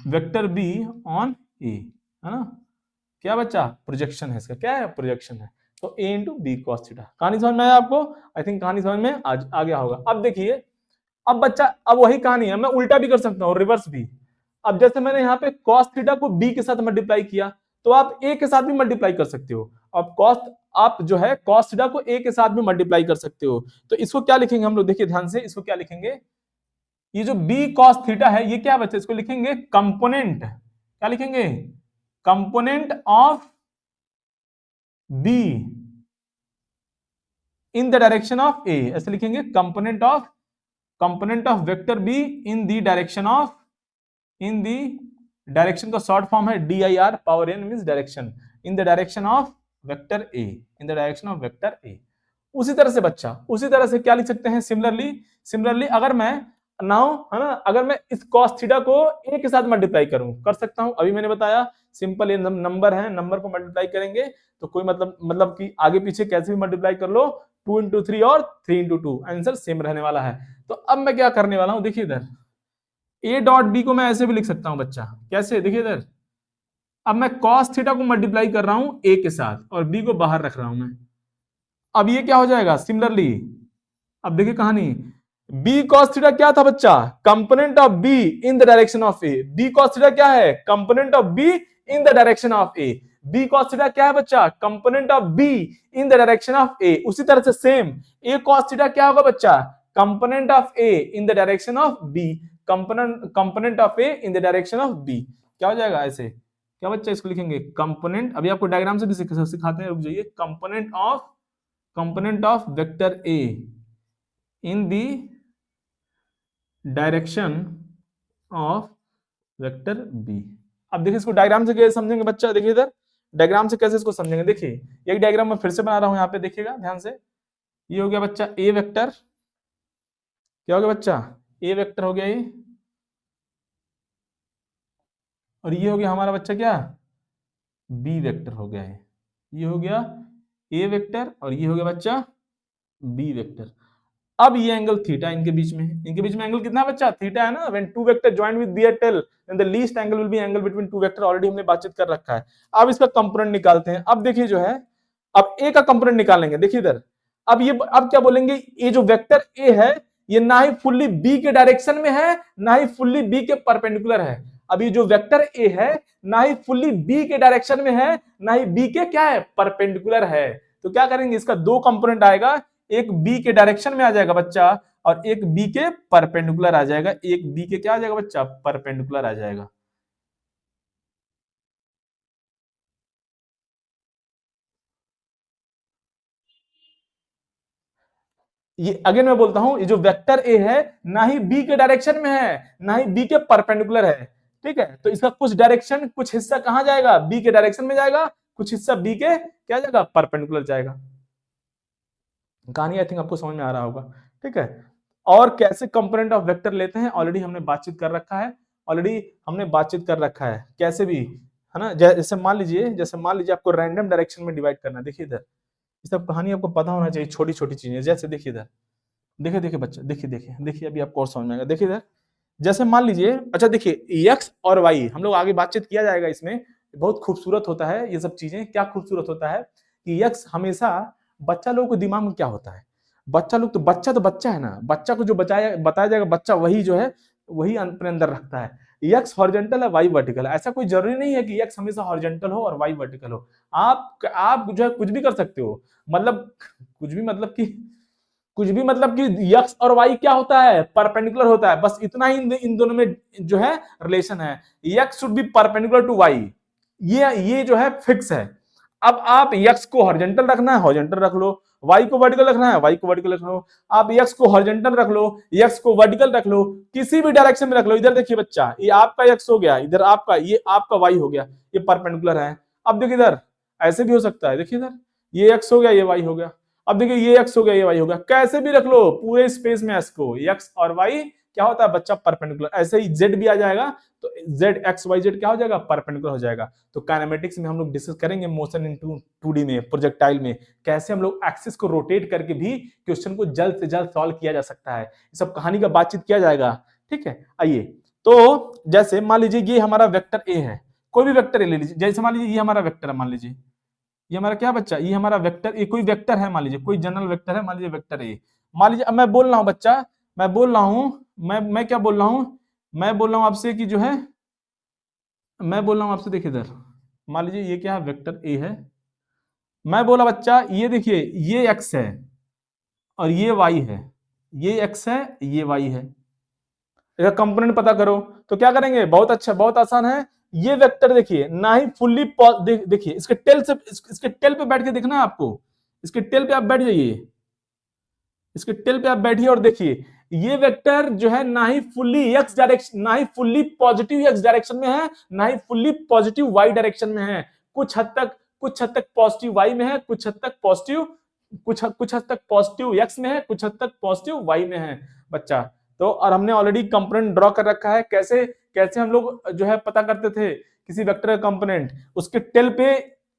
vector B on A, है ना। क्या बच्चा, प्रोजेक्शन है इसका, क्या है, प्रोजेक्शन है। तो ए इंटू बी कॉस थीटा। कहानी समझ में आया आपको, आई थिंक कहानी समझ में आ गया होगा। अब देखिए, अब बच्चा, अब वही कहानी है, मैं उल्टा भी कर सकता हूँ, रिवर्स भी। अब जैसे मैंने यहाँ पे कॉस थीटा को बी के साथ मल्टीप्लाई किया, तो आप ए के साथ भी मल्टीप्लाई कर सकते हो। अब आप जो है कॉस थीटा को ए के साथ भी मल्टीप्लाई कर सकते हो। तो इसको क्या लिखेंगे हम लोग, देखिए ध्यान से, इसको क्या लिखेंगे, ये जो बी कॉस थीटा है ये क्या बच्चा, इसको लिखेंगे कंपोनेंट, क्या लिखेंगे, component of B in the direction of A, ऐसे लिखेंगे, component of vector B in the direction का शॉर्ट फॉर्म है DIR, power n means direction, in the direction of vector A, in the direction of vector A. उसी तरह से बच्चा, उसी तरह से क्या लिख सकते हैं, सिमिलरली अगर मैं नाउ, है ना, अगर मैं इस cos थीटा को a के साथ मल्टीप्लाई करूं, कर सकता हूं, अभी मैंने बताया सिंपल, ये नंबर है, नंबर को मल्टीप्लाई करेंगे तो कोई मतलब कि आगे पीछे कैसे भी मल्टीप्लाई कर लो, 2 into 3 और 3 into 2, आंसर सेम रहने वाला है। तो अब मैं क्या करने वाला हूं, देखिए इधर a डॉट b को मैं ऐसे भी लिख सकता हूं बच्चा, कैसे, देखिए इधर, अब मैं cos थीटा को मल्टीप्लाई कर रहा हूं a के साथ और b को बाहर रख रहा हूं मैं। अब ये क्या हो जाएगा, सिमिलरली, अब देखिए कहानी, बी कॉस थीटा क्या था बच्चा, component of B in the direction of A. B cos theta क्या है, component of B in the direction of A. B cos theta क्या है बच्चा, component of B in the direction of A. उसी तरह से सेम ए कॉस थीटा क्या होगा बच्चा, component of A in the direction of B. Component of A in the direction of B क्या हो जाएगा ऐसे, क्या बच्चा इसको लिखेंगे कंपोनेंट, अभी आपको डायग्राम से भी सिखाते हैं, रुक जाइए। Component of vector A in the direction of vector B. अब देखिए इसको डायग्राम से कैसे समझेंगे बच्चा, देखिए इधर डायग्राम से कैसे इसको समझेंगे। देखिए एक डायग्राम मैं फिर से बना रहा हूं, यहाँ पे देखिएगा ध्यान से। ये हो गया बच्चा ए वेक्टर, क्या हो गया बच्चा, ए वेक्टर हो गया ये, और ये हो गया हमारा बच्चा क्या, बी वेक्टर हो गया है। ये हो गया ए वेक्टर और ये हो गया बच्चा बी वेक्टर। अब ये एंगल थीटा इनके बीच में, इनके बीच में एंगल कितना बच्चा, थीटा है ना। When two vector joined with their tail then the least angle will be angle between two vector, already हमने बातचीत कर रखा है। अब इसका कंपोनेंट निकालते हैं। अब देखिए जो है, अब ए का कंपोनेंट निकालेंगे, देखिए इधर। अब क्या बोलेंगे, ये जो वेक्टर ए है ये ना ही फुल्ली बी के डायरेक्शन में है ना ही फुल्ली बी के परपेंडिकुलर है। अब ये जो वेक्टर ए है ना ही फुल्ली बी के डायरेक्शन में है ना ही बी के क्या है, परपेंडिकुलर है। तो क्या करेंगे, इसका दो कंपोनेंट आएगा, एक बी के डायरेक्शन में आ जाएगा बच्चा और एक बी के परपेंडिकुलर आ जाएगा। एक बी के क्या आ जाएगा बच्चा, परपेंडिकुलर आ जाएगा। ये अगेन मैं बोलता हूं, ये जो वेक्टर ए है ना ही बी के डायरेक्शन में है ना ही बी के परपेंडिकुलर है, ठीक है। तो इसका कुछ डायरेक्शन, कुछ हिस्सा कहां जाएगा, बी के डायरेक्शन में जाएगा, कुछ हिस्सा बी के क्या जाएगा, परपेंडिकुलर जाएगा। कहानी आई थिंक आपको समझ में आ रहा होगा, ठीक है। और कैसे कंपोनेंट ऑफ वेक्टर लेते हैं ऑलरेडी हमने बातचीत कर रखा है, कैसे भी, है ना। जैसे मान लीजिए आपको रैंडम डायरेक्शन में डिवाइड करना है। देखिए इधर, ये सब कहानी आपको पता होना चाहिए, छोटी छोटी चीजें। जैसे देखिए इधर, देखिए बच्चा, देखिए अभी आपको और समझ में आएगा। देखिए इधर, जैसे मान लीजिए, अच्छा देखिए एक्स और वाई, हम लोग आगे बातचीत किया जाएगा इसमें, बहुत खूबसूरत होता है ये सब चीजें। क्या खूबसूरत होता है कि एक्स हमेशा, बच्चा लोगों को दिमाग में क्या होता है, बच्चा तो बच्चा है ना, बच्चा को जो बताया जाएगा बच्चा वही जो है वही अपने अंदर रखता है। एक्स हॉरिजॉन्टल है, वाई वर्टिकल है। ऐसा कोई जरूरी नहीं है कि एक्स हमेशा हॉरिजॉन्टल हो और वाई वर्टिकल हो। आप जो है कुछ भी कर सकते हो, मतलब कुछ भी मतलब कि एक्स और वाई क्या होता है, परपेंडिकुलर होता है। बस इतना ही इन दोनों में जो है रिलेशन है, X should be perpendicular to Y, ये जो है फिक्स है। अब आप एक्स को हॉरिजॉन्टल रखना है, हॉरिजॉन्टल रख लो, वाई को वर्टिकल रखना है, वाई को वर्टिकल रख लो। आप एक्स को हॉरिजॉन्टल रख लो, एक्स को वर्टिकल रख लो, किसी भी डायरेक्शन में रख लो। इधर देखिए बच्चा, ये आपका एक्स हो गया, इधर आपका, ये आपका वाई हो गया, ये परपेंडिकुलर है। अब देखिए इधर ऐसे भी हो सकता है, देखिए इधर ये एक्स हो गया, ये वाई हो गया। अब देखिए ये एक्स हो गया, ये वाई हो गया, कैसे भी रख लो पूरे स्पेस में एक्स को, एक्स और वाई क्या होता है बच्चा, परपेंडिकुलर। ऐसे ही जेड भी आ जाएगा, तो जेड एक्स वाई जेड क्या हो जाएगा, परपेंडिकुलर हो जाएगा। तो काइनेमेटिक्स में हम लोग डिस्कस करेंगे मोशन इन 2D में, प्रोजेक्टाइल में, कैसे हम लोग एक्सिस को रोटेट करके भी क्वेश्चन को जल्द से जल्द सॉल्व किया जा सकता है। ये सब कहानी का बातचीत किया जाएगा, ठीक है। आइए, तो जैसे मान लीजिए ये हमारा वेक्टर ए है, कोई भी वेक्टर ए ले लीजिए। जैसे मान लीजिए ये हमारा वेक्टर है, मान लीजिए ये हमारा क्या बच्चा, ये हमारा वेक्टर, ये कोई वेक्टर है, मान लीजिए कोई जनरल वेक्टर है, मान लीजिए वेक्टर ए। मान लीजिए अब मैं बोल रहा हूं बच्चा, मैं बोल रहा हूं, मैं क्या बोल रहा हूं, मैं बोल रहा हूं आपसे कि जो है, मैं बोल रहा हूं आपसे, देखिए इधर मान लीजिए ये क्या है, वेक्टर ए है। मैं बोला बच्चा, ये देखिए ये एक्स है और ये वाई है, ये एक्स है ये वाई है, इसका कंपोनेंट पता करो। तो क्या करेंगे, बहुत अच्छा, बहुत आसान है। ये वेक्टर देखिए ना ही फुल्ली देखिए इसके टेल पे बैठ के देखना है आपको, इसके टेल पे आप बैठ जाइए, इसके टेल पे आप बैठिए और देखिए ये वेक्टर जो है ना ही फुल्ली एक्स डायरेक्शन, ना ही फुल्ली पॉजिटिव एक्स डायरेक्शन में है, ना ही फुल्ली पॉजिटिव वाई डायरेक्शन में है। कुछ हद तक पॉजिटिव वाई में है, कुछ हद तक पॉजिटिव एक्स में है, कुछ हद तक पॉजिटिव वाई में है बच्चा। तो और हमने ऑलरेडी कंपोनेंट ड्रॉ कर रखा है। कैसे कैसे हम लोग जो है पता करते थे किसी वेक्टर का कंपोनेंट, उसके टेल पे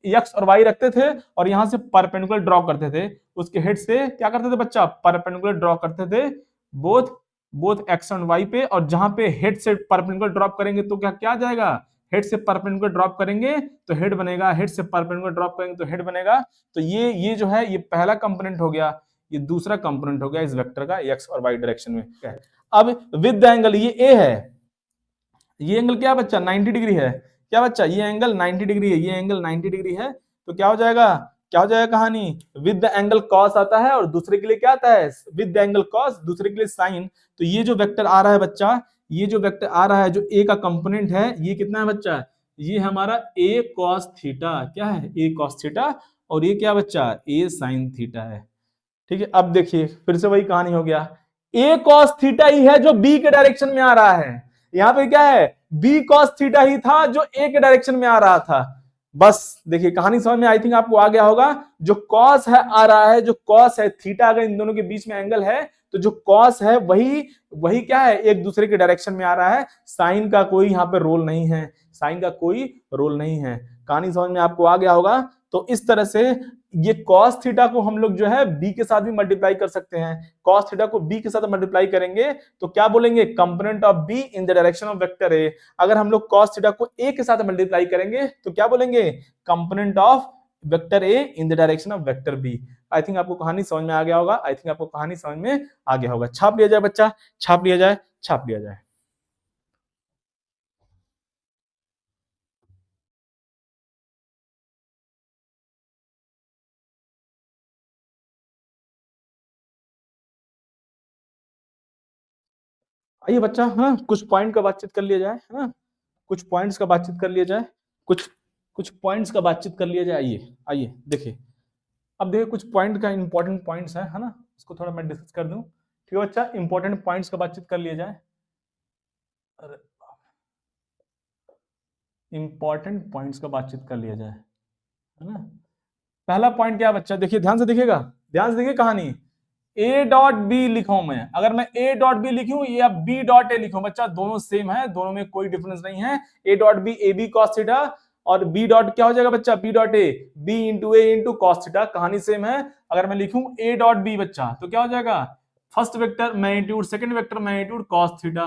एक्स और वाई रखते थे और यहां से परपेंडिकुलर ड्रॉ करते थे, उसके हेड से क्या करते थे बच्चा, परपेंडिकुलर ड्रॉ करते थे बोथ एक्स एंड वाई पे। और जहां पे हेड से परपेंडिकुलर ड्रॉप करेंगे तो क्या क्या आ जाएगा, हेड से परपेंडिकुलर ड्रॉप करेंगे तो हेड बनेगा, हेड से परपेंडिकुलर ड्रॉप करेंगे तो हेड बनेगा। तो ये जो है ये पहला कंपोनेंट हो गया। ये दूसरा कंपोनेंट हो गया इस वेक्टर का एक्स और वाई डायरेक्शन में। अब विद द एंगल ये ए है, ये एंगल क्या बच्चा 90 डिग्री है, क्या बच्चा ये एंगल 90 डिग्री है, ये एंगल 90 डिग्री है, तो क्या हो जाएगा, क्या हो जाएगा कहानी, विद द एंगल कॉस आता है और दूसरे के लिए क्या आता है विद द एंगल कॉस, दूसरे के लिए साइन। तो ये जो वेक्टर आ रहा है बच्चा, ये जो वेक्टर आ रहा है जो ए का कंपोनेंट है, ये कितना है बच्चा, ये हमारा ए कॉस थीटा, क्या है ए कॉस थीटा, और ये क्या बच्चा ए साइन थीटा है। ठीक है, अब देखिए फिर से वही कहानी हो गया, ए कॉस थीटा ही है जो बी के डायरेक्शन में आ रहा है, यहां पे क्या है बी कॉस थीटा ही था जो ए के डायरेक्शन में आ रहा था। बस देखिए कहानी समझ में आई थिंक आपको आ गया होगा, जो कॉस है आ रहा है, जो कॉस है थीटा अगर इन दोनों के बीच में एंगल है तो जो कॉस है वही क्या है एक दूसरे के डायरेक्शन में आ रहा है, साइन का कोई यहाँ पे रोल नहीं है, साइन का कोई रोल नहीं है। कहानी समझ में आपको आ गया होगा। तो इस तरह से ये cos थीटा को हम लोग जो है b के साथ भी मल्टीप्लाई कर सकते हैं, cos थीटा को b के साथ मल्टीप्लाई करेंगे तो क्या बोलेंगे component of b in the direction of vector a। अगर हम लोग cos थीटा को a के साथ मल्टीप्लाई करेंगे तो क्या बोलेंगे component of vector a in the direction of vector b। I think आपको कहानी समझ में आ गया होगा, आई थिंक आपको कहानी समझ में आ गया होगा। छाप लिया जाए बच्चा, छाप लिया जाए, छाप लिया जाए। आइए बच्चा, हाँ कुछ पॉइंट का बातचीत कर लिया जाए, हाँ कुछ पॉइंट्स का बातचीत कर लिया जाए, कुछ कुछ पॉइंट्स का बातचीत कर लिया जाए। आइए आइए देखिए, अब देखिए कुछ पॉइंट का इंपॉर्टेंट पॉइंट्स है ना, इसको थोड़ा मैं डिस्कस कर दूं। ठीक है बच्चा, इंपॉर्टेंट पॉइंट्स का बातचीत कर लिया जाए। इंपॉर्टेंट पॉइंट्स का बातचीत कर लिया जाए, है ना। पहला पॉइंट क्या बच्चा, देखिए ध्यान से देखिएगा, ध्यान से देखिए कहानी, ए डॉट बी लिखूं मैं, अगर मैं ए डॉट बी लिखूं या बी डॉट ए लिखूं बच्चा दोनों सेम है, दोनों में कोई डिफरेंस नहीं है। A dot B A B cos theta और बी डॉट क्या हो जाएगा बच्चा B dot A B into A into cos theta, कहानी सेम है। अगर मैं लिखूं ए डॉट बी बच्चा तो क्या हो जाएगा first vector magnitude, second vector magnitude cos theta.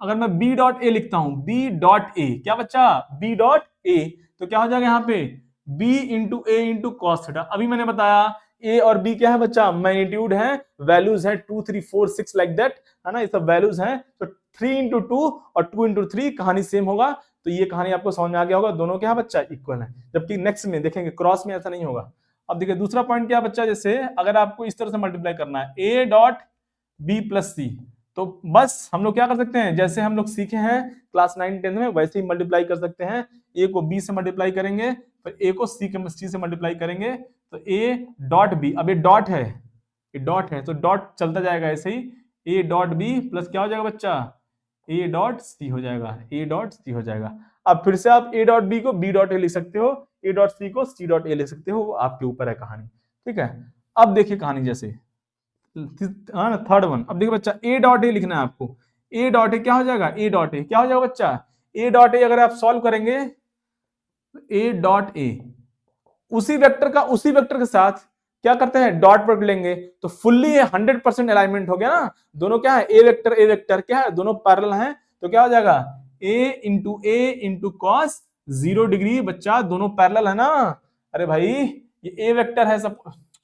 अगर मैं बी डॉट ए लिखता हूं बी डॉट ए, क्या बच्चा बी डॉट ए, तो क्या हो जाएगा यहाँ पे B into A into cos theta. अभी मैंने बताया ए और बी क्या है बच्चा मैग्नीट्यूड है, वैल्यूज है 2 3 4 6 लाइक दैट, है ना, ये सब वैल्यूज हैं। तो 3 इंटू 2 और 2 इंटू 3 कहानी सेम होगा, तो ये कहानी आपको समझ में आ गया होगा, दोनों क्या है बच्चा इक्वल है। जबकि नेक्स्ट में देखेंगे क्रॉस में ऐसा नहीं होगा। अब देखिए दूसरा पॉइंट क्या बच्चा, जैसे अगर आपको इस तरह से मल्टीप्लाई करना है ए डॉट बी प्लस सी, तो बस हम लोग क्या कर सकते हैं, जैसे हम लोग सीखे हैं क्लास 9 10 में वैसे ही मल्टीप्लाई कर सकते हैं। ए को बी से मल्टीप्लाई करेंगे, फिर ए को सी से मल्टीप्लाई करेंगे, तो ए डॉट बी, अब ये डॉट है, ये डॉट है तो डॉट चलता जाएगा ऐसे ही, ए डॉट बी प्लस क्या हो जाएगा बच्चा ए डॉट सी हो जाएगा, ए डॉट सी हो जाएगा। अब फिर से आप ए डॉट बी को बी डॉट ए लिख सकते हो, ए डॉट सी को सी डॉट ए लिख सकते हो, वो आपके ऊपर है कहानी। ठीक है, अब देखिए कहानी जैसे थर्ड वन, अब देखिए बच्चा ए डॉट ए लिखना है आपको, ए डॉट ए क्या हो जाएगा ए डॉट ए क्या हो जाएगा बच्चा ए डॉट ए, अगर आप सॉल्व करेंगे ए डॉट ए उसी वेक्टर के साथ क्या करते हैं डॉट प्रोडक्ट लेंगे, तो फुल्ली 100% अलाइनमेंट हो गया ना, दोनों क्या है ए वेक्टर क्या है दोनों पैरेलल हैं, तो क्या हो जाएगा ए इंटू कॉस 0 डिग्री बच्चा, दोनों पैरेलल है ना। अरे भाई ये ए वेक्टर है सब,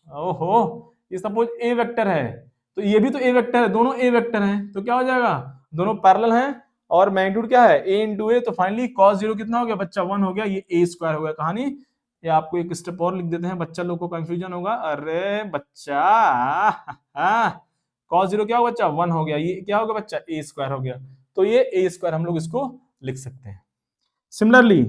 ओहो ये सपोज ए वेक्टर है तो ये भी तो ए वेक्टर है, दोनों ए वेक्टर हैं, तो क्या हो जाएगा दोनों पैरेलल हैं और मैग्नीट्यूड क्या है ए इंटू ए, तो फाइनली cos 0 कितना हो गया बच्चा 1 हो गया, ये ए स्क्वायर हो गया कहानी। ये आपको एक स्टेप और लिख देते हैं, बच्चा लोग को कंफ्यूजन होगा, अरे बच्चा cos 0 क्या हो बच्चा 1 हो गया, ये क्या हो गया बच्चा ए स्क्वायर हो गया, तो ये ए स्क्वायर हम लोग इसको लिख सकते हैं। सिमिलरली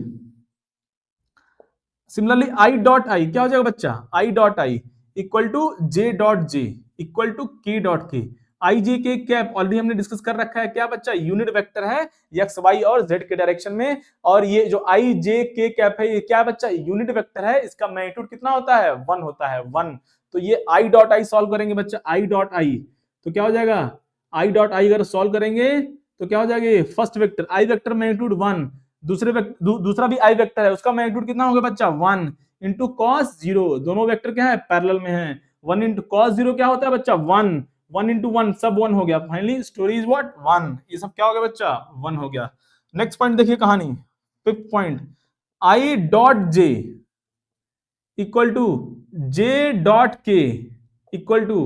आई डॉट आई क्या हो जाएगा बच्चा i dot i equal to j dot j equal to k dot k, i जे के कैप ऑलरेडी हमने डिस्कस कर रखा है, क्या बच्चा यूनिट वेक्टर है एक्स वाई और जेड के डायरेक्शन में, और ये जो आई जे के कैप है ये क्या बच्चा यूनिट वेक्टर है, इसका मैग्नीट्यूड कितना होता है 1 होता है 1। तो ये आई डॉट आई सॉल्व करेंगे बच्चा आई डॉट आई, तो क्या हो जाएगा आई डॉट आई अगर सॉल्व करेंगे तो क्या हो जाएगा फर्स्ट वेक्टर आई वेक्टर मैग्नीट्यूड 1, दूसरा भी आई वेक्टर है उसका मैग्नीट्यूड कितना होगा बच्चा 1 इंटू कॉस 0, दोनों वेक्टर क्या है पैरेलल में है, 1 इंटू कॉस 0 क्या होता है बच्चा 1 इंटू 1 सब 1 हो गया, फाइनली स्टोरी इज व्हाट 1, ये सब क्या हो गया बच्चा 1 हो गया। नेक्स्ट पॉइंट देखिए कहानी, fifth point i dot j equal to j dot k equal to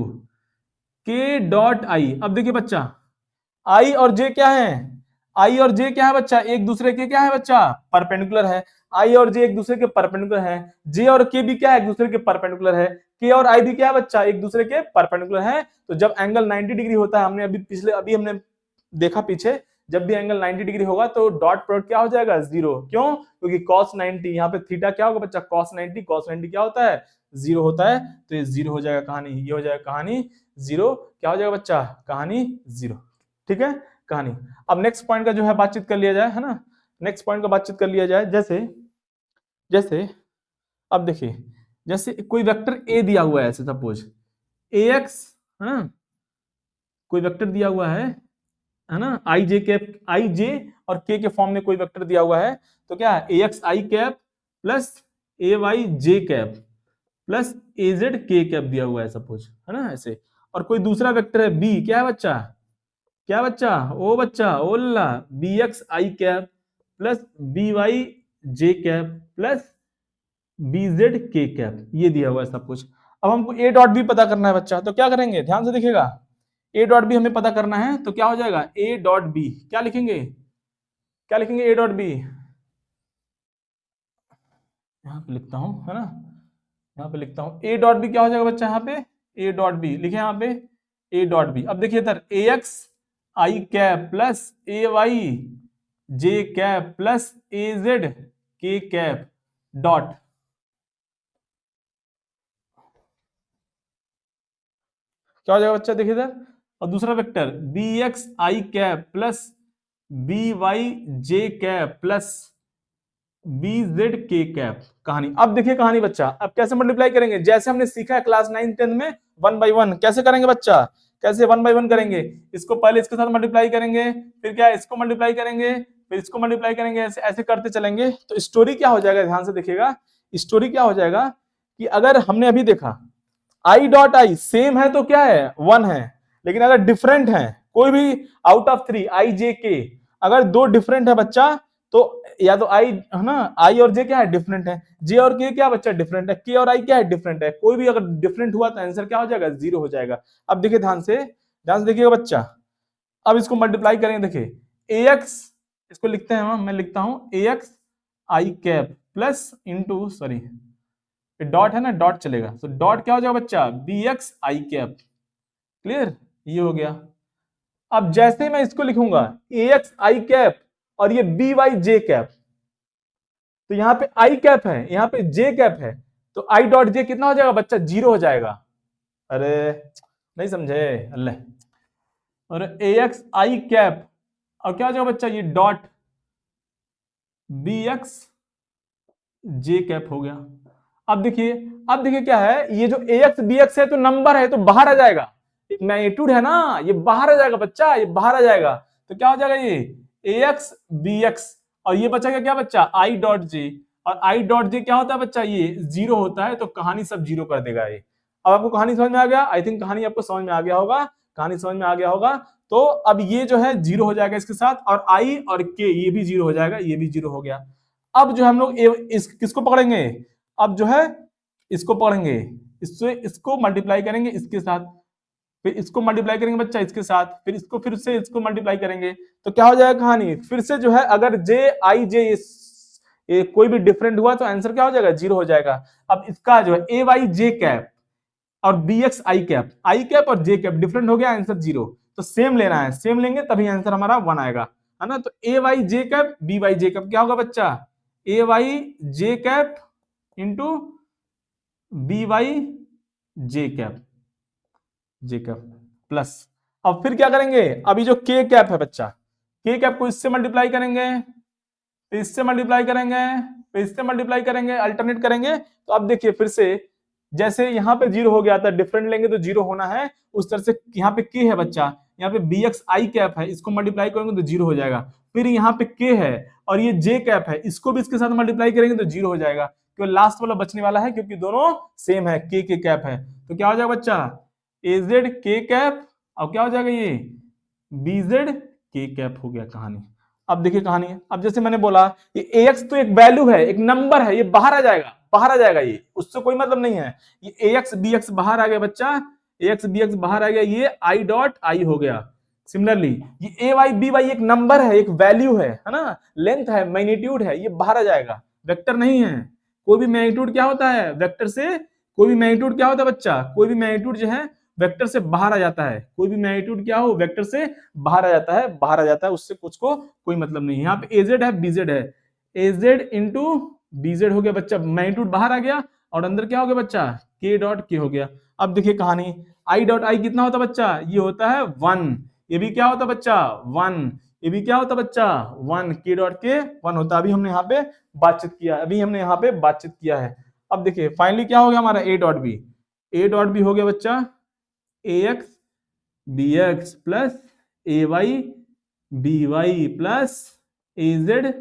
k dot i. अब देखिए बच्चा, आई और जे क्या है, आई और जे क्या है बच्चा, एक दूसरे के क्या है बच्चा, परपेंडिकुलर है। आई और जे एक दूसरे के परपेंडिकुलर है, जे और के भी क्या है, एक दूसरे के परपेंडिकुलर है, के और आई भी क्या है बच्चा, एक दूसरे के परपेंडिकुलर है। तो जब एंगल 90 डिग्री होता है, हमने अभी हमने देखा पीछे, जब भी एंगल 90 डिग्री होगा तो डॉट प्रोडक्ट क्या हो जाएगा, जीरो। क्यों? क्योंकि cos 90, यहाँ पे थीटा क्या होगा बच्चा, cos 90, cos 90 क्या होता है, जीरो होता है। तो ये जीरो हो जाएगा कहानी, ये हो जाएगा कहानी जीरो। क्या हो जाएगा बच्चा, कहानी जीरो। ठीक है कहानी। अब नेक्स्ट पॉइंट का जो है बातचीत कर लिया जाए, है ना, नेक्स्ट पॉइंट का बातचीत कर लिया जाए। जैसे जैसे अब देखिए, जैसे कोई वेक्टर ए दिया हुआ है, ऐसे सपोज ax, है ना, कोई वेक्टर दिया हुआ है ना, आई जे कैप, आई जे और के फॉर्म में कोई वेक्टर दिया हुआ है। तो क्या है, ए X I cap plus A Y J cap plus A Z के कैप दिया हुआ है सपोज, है ना ऐसे। और कोई दूसरा वेक्टर है बी, क्या है बच्चा, क्या बच्चा, ओ बच्चा Ola, B x I cap plus B Y J cap plus B Z के कैप, ये दिया हुआ है सब कुछ। अब हमको ए डॉट भी पता करना है बच्चा, तो क्या करेंगे, ध्यान से देखिएगा, ए डॉट बी हमें पता करना है। तो क्या हो जाएगा, ए डॉट बी क्या लिखेंगे, क्या लिखेंगे, ए डॉट बी, यहां पे लिखता हूं, है ना, यहां पे लिखता हूं, ए डॉट बी क्या हो जाएगा बच्चा, यहाँ पे ए डॉट बी लिखे, यहाँ पे ए डॉट बी। अब देखिए इधर ए X I cap plus A Y J cap plus A Z के कैप डॉट, क्या हो जाएगा बच्चा, देखिए इधर। और दूसरा vector B x I cap plus B Y J cap plus B Z के कैप, कहानी। अब देखिए कहानी बच्चा, अब कैसे मल्टीप्लाई करेंगे, जैसे हमने सीखा है क्लास 9 10 में, 1 बाय 1 कैसे करेंगे बच्चा, कैसे 1 बाय 1 करेंगे, इसको पहले इसके साथ मल्टीप्लाई करेंगे, फिर क्या इसको मल्टीप्लाई करेंगे, फिर इसको मल्टीप्लाई करेंगे, ऐसे ऐसे करते चलेंगे। तो स्टोरी क्या हो जाएगा, ध्यान से देखिएगा, स्टोरी क्या हो जाएगा कि अगर हमने अभी देखा आई डॉट आई सेम है तो क्या है, 1 है, लेकिन अगर डिफरेंट है कोई भी आउट ऑफ 3 आई जे के, अगर दो डिफरेंट है बच्चा, तो या तो आई, है ना, आई और जे क्या है, डिफरेंट है, जे और के क्या बच्चा, डिफरेंट है, के और आई क्या है, डिफरेंट है, कोई भी अगर डिफरेंट हुआ तो आंसर क्या हो जाएगा, जीरो हो जाएगा। अब देखिए ध्यान से देखिएगा बच्चा, अब इसको मल्टीप्लाई करेंगे, देखिए ए एक्स, इसको लिखते हैं मैं लिखता हूं A X I cap plus into, sorry dot है ना, डॉट चलेगा, तो डॉट क्या हो जाएगा बच्चा, B x I cap, clear, ये हो गया। अब जैसे मैं इसको लिखूंगा ए एक्स आई कैप और ये बी वाई जे कैप, तो यहां पे आई कैप है, यहां पे जे कैप है, तो आई डॉट जे कितना हो जाएगा बच्चा, जीरो हो जाएगा। अरे नहीं समझे, अल्लाह। और ए एक्स आई कैप और क्या हो जाएगा बच्चा, ये डॉट बी एक्स जे कैप हो गया। अब देखिए क्या है, ये जो ए एक्स बी एक्स है तो नंबर है, तो बाहर आ जाएगा, मैग्नीट्यूड है ना, ये बाहर आ जाएगा बच्चा, ये बाहर आ जाएगा। तो क्या हो जाएगा, ये ए एक्स बी एक्स और ये बचेगा क्या बच्चा, आई डॉट जे, और आई डॉट जे क्या होता है बच्चा, ये जीरो होता है, तो कहानी सब जीरो कर देगा ये। अब आपको कहानी समझ में आ गया, आई थिंक कहानी आपको समझ में आ गया होगा, कहानी समझ में आ गया होगा। तो अब ये जो है जीरो हो जाएगा इसके साथ, और आई और के ये भी जीरो हो जाएगा, ये भी जीरो हो गया। अब जो हम लोग किसको पकड़ेंगे, अब जो है इसको पकड़ेंगे, इससे इसको मल्टीप्लाई करेंगे इसके साथ, फिर इसको मल्टीप्लाई करेंगे बच्चा इसके साथ, फिर इसको फिर से इसको मल्टीप्लाई करेंगे, तो क्या हो जाएगा कहानी, फिर से जो है अगर जे आई जे कोई भी डिफरेंट हुआ तो आंसर क्या हो जाएगा, जीरो हो जाएगा। अब इसका जो है ए वाई जे कैप और बी एक्स आई कैप और जे कैप डिफरेंट हो गया, आंसर जीरो। तो सेम लेना है, सेम लेंगे तभी आंसर हमारा 1 आएगा, है ना। तो ए वाई जे कैप बी वाई जे कैप क्या होगा बच्चा, ए वाई जे कैप इंटू बी वाई जे कैप प्लस, अब फिर क्या करेंगे, अभी जो के कैप है बच्चा, के कैप को इससे मल्टीप्लाई करेंगे, फिर इससे मल्टीप्लाई करेंगे, फिर इससे मल्टीप्लाई करेंगे, अल्टरनेट करेंगे। तो अब देखिए फिर से जैसे यहाँ पे जीरो हो गया था, डिफरेंट लेंगे तो जीरो होना है, उस तरह से यहाँ पे के है बच्चा, यहाँ पे बी एक्स आई कैप है, इसको मल्टीप्लाई करेंगे तो जीरो हो जाएगा। फिर यहाँ पे के है और ये जे कैप है, इसको भी इसके साथ मल्टीप्लाई करेंगे तो जीरो हो जाएगा, क्योंकि लास्ट वाला बचने वाला है, क्योंकि दोनों सेम है, के कैप है। तो क्या हो जाएगा बच्चा, ए जेड के कैप और क्या हो जाएगा, ये बी जेड के कैप हो गया कहानी। अब देखिए कहानी है, अब जैसे मैंने बोला ये ए एक्स तो एक वैल्यू है, एक नंबर है, ये बाहर आ जाएगा, ये उससे कोई मतलब नहीं है, ये ए एक्स बी एक्स बाहर आ गया बच्चा, ax bx बाहर आ गया, ये i डॉट i हो गया। सिमिलरली ये ay by एक नंबर है, एक वैल्यू है ना, लेंथ है, मैग्नीट्यूड है, ये बाहर आ जाएगा, वेक्टर नहीं है। कोई भी मैग्नीट्यूड क्या होता है वेक्टर से, कोई भी मैग्नीट्यूड क्या होता है बच्चा, कोई भी मैग्नीट्यूड जो है वेक्टर से बाहर आ जाता है, कोई भी मैग्नीट्यूड क्या हो वेक्टर से बाहर आ जाता है, बाहर आ जाता है, उससे कुछ को कोई मतलब नहीं है। यहाँ पे एजेड है बीजेड है, एजेड इंटू बीजेड हो गया बच्चा, मैग्नीट्यूड बाहर आ गया और अंदर क्या हो गया बच्चा, के डॉट के हो गया। अब देखिए कहानी, आई डॉट आई कितना होता है बच्चा, ये होता है 1, ये भी क्या होता है बच्चा 1, ये भी क्या होता है बच्चा 1, के डॉट के 1 होता है। अभी हमने यहाँ पे बातचीत किया, अभी हमने यहाँ पे बातचीत किया है। अब देखिए फाइनली क्या हो गया हमारा A dot B, A dot B हो गया बच्चा A X B X plus A Y B Y plus A Z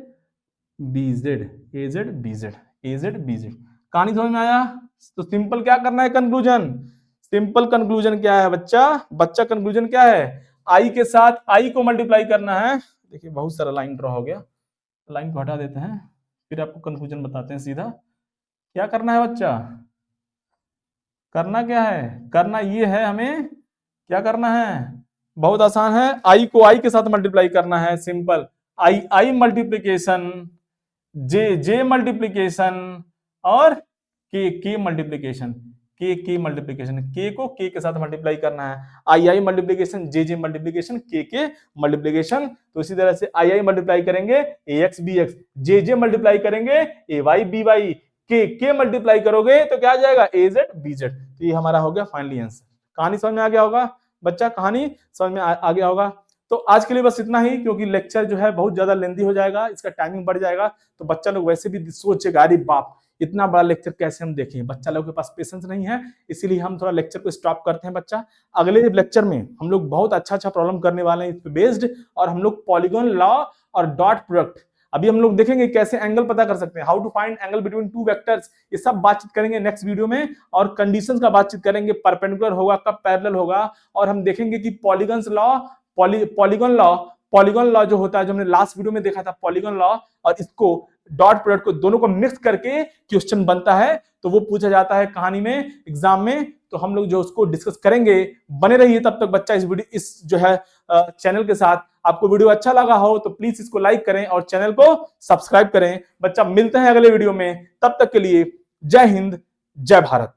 B Z, A Z B Z, A Z B Z. कहानी समझ में आया? तो सिंपल क्या करना है कंक्लूजन, सिंपल कंक्लूजन क्या है बच्चा, बच्चा कंक्लूजन क्या है, आई के साथ आई को मल्टीप्लाई करना है। देखिए बहुत सारा लाइन ड्रॉ हो गया, लाइन को हटा देते हैं, फिर आपको कंक्लूजन बताते हैं सीधा। क्या करना है बच्चा, करना क्या है, करना ये है, हमें क्या करना है, बहुत आसान है, आई को आई के साथ मल्टीप्लाई करना है, सिंपल, आई आई मल्टीप्लीकेशन, जे जे मल्टीप्लीकेशन और के मल्टीप्लीकेशन, के मल्टीप्लीकेशन, के को के साथ मल्टीप्लाई करना है, आई आई मल्टीप्लीकेशन, जे मल्टीप्लीकेशन, के मल्टीप्लीकेशन। तो इसी तरह से आई आई मल्टीप्लाई करेंगे ए एक्स बी एक्स, जे मल्टीप्लाई करेंगे ए वाई बी वाई, के मल्टीप्लाई करोगे तो क्या आ जाएगा ए जेड बी जेड। तो ये हमारा हो गया फाइनली आंसर। कहानी समझ में आ गया होगा बच्चा, कहानी समझ में आ गया होगा। तो आज के लिए बस इतना ही, क्योंकि लेक्चर जो है बहुत ज्यादा लेंथी हो जाएगा, इसका टाइमिंग बढ़ जाएगा, तो बच्चा लोग वैसे भी सोचेगा अरे बाप इतना बड़ा लेक्चर कैसे हम देखें, बच्चा लोग के पास पेशेंस नहीं है, इसीलिए हम थोड़ा लेक्चर को स्टॉप करते हैं बच्चा। अगले लेक्चर में हम लोग बहुत अच्छा प्रॉब्लम करने वाले हैं इस पे बेस्ड, और हम लोग पॉलीगॉन लॉ और डॉट प्रोडक्ट, अभी हम लोग देखेंगे कैसे एंगल पता कर सकते हैं, how to find angle between two vectors, ये सब बातचीत करेंगे नेक्स्ट वीडियो में। और कंडीशंस का बातचीत करेंगे, परपेंडिकुलर होगा कब पैरेलल होगा, और हम देखेंगे कि पॉलीगन्स लॉ, पॉलीगॉन लॉ जो होता है, जो हमने लास्ट वीडियो में देखा था पॉलीगॉन लॉ, और इसको डॉट प्रोडक्ट को दोनों को मिक्स करके क्वेश्चन बनता है, तो वो पूछा जाता है कहानी में, एग्जाम में, तो हम लोग जो उसको डिस्कस करेंगे। बने रहिए तब तक बच्चा इस जो है चैनल के साथ। आपको वीडियो अच्छा लगा हो तो प्लीज इसको लाइक करें और चैनल को सब्सक्राइब करें। बच्चा मिलते हैं अगले वीडियो में, तब तक के लिए जय हिंद जय भारत।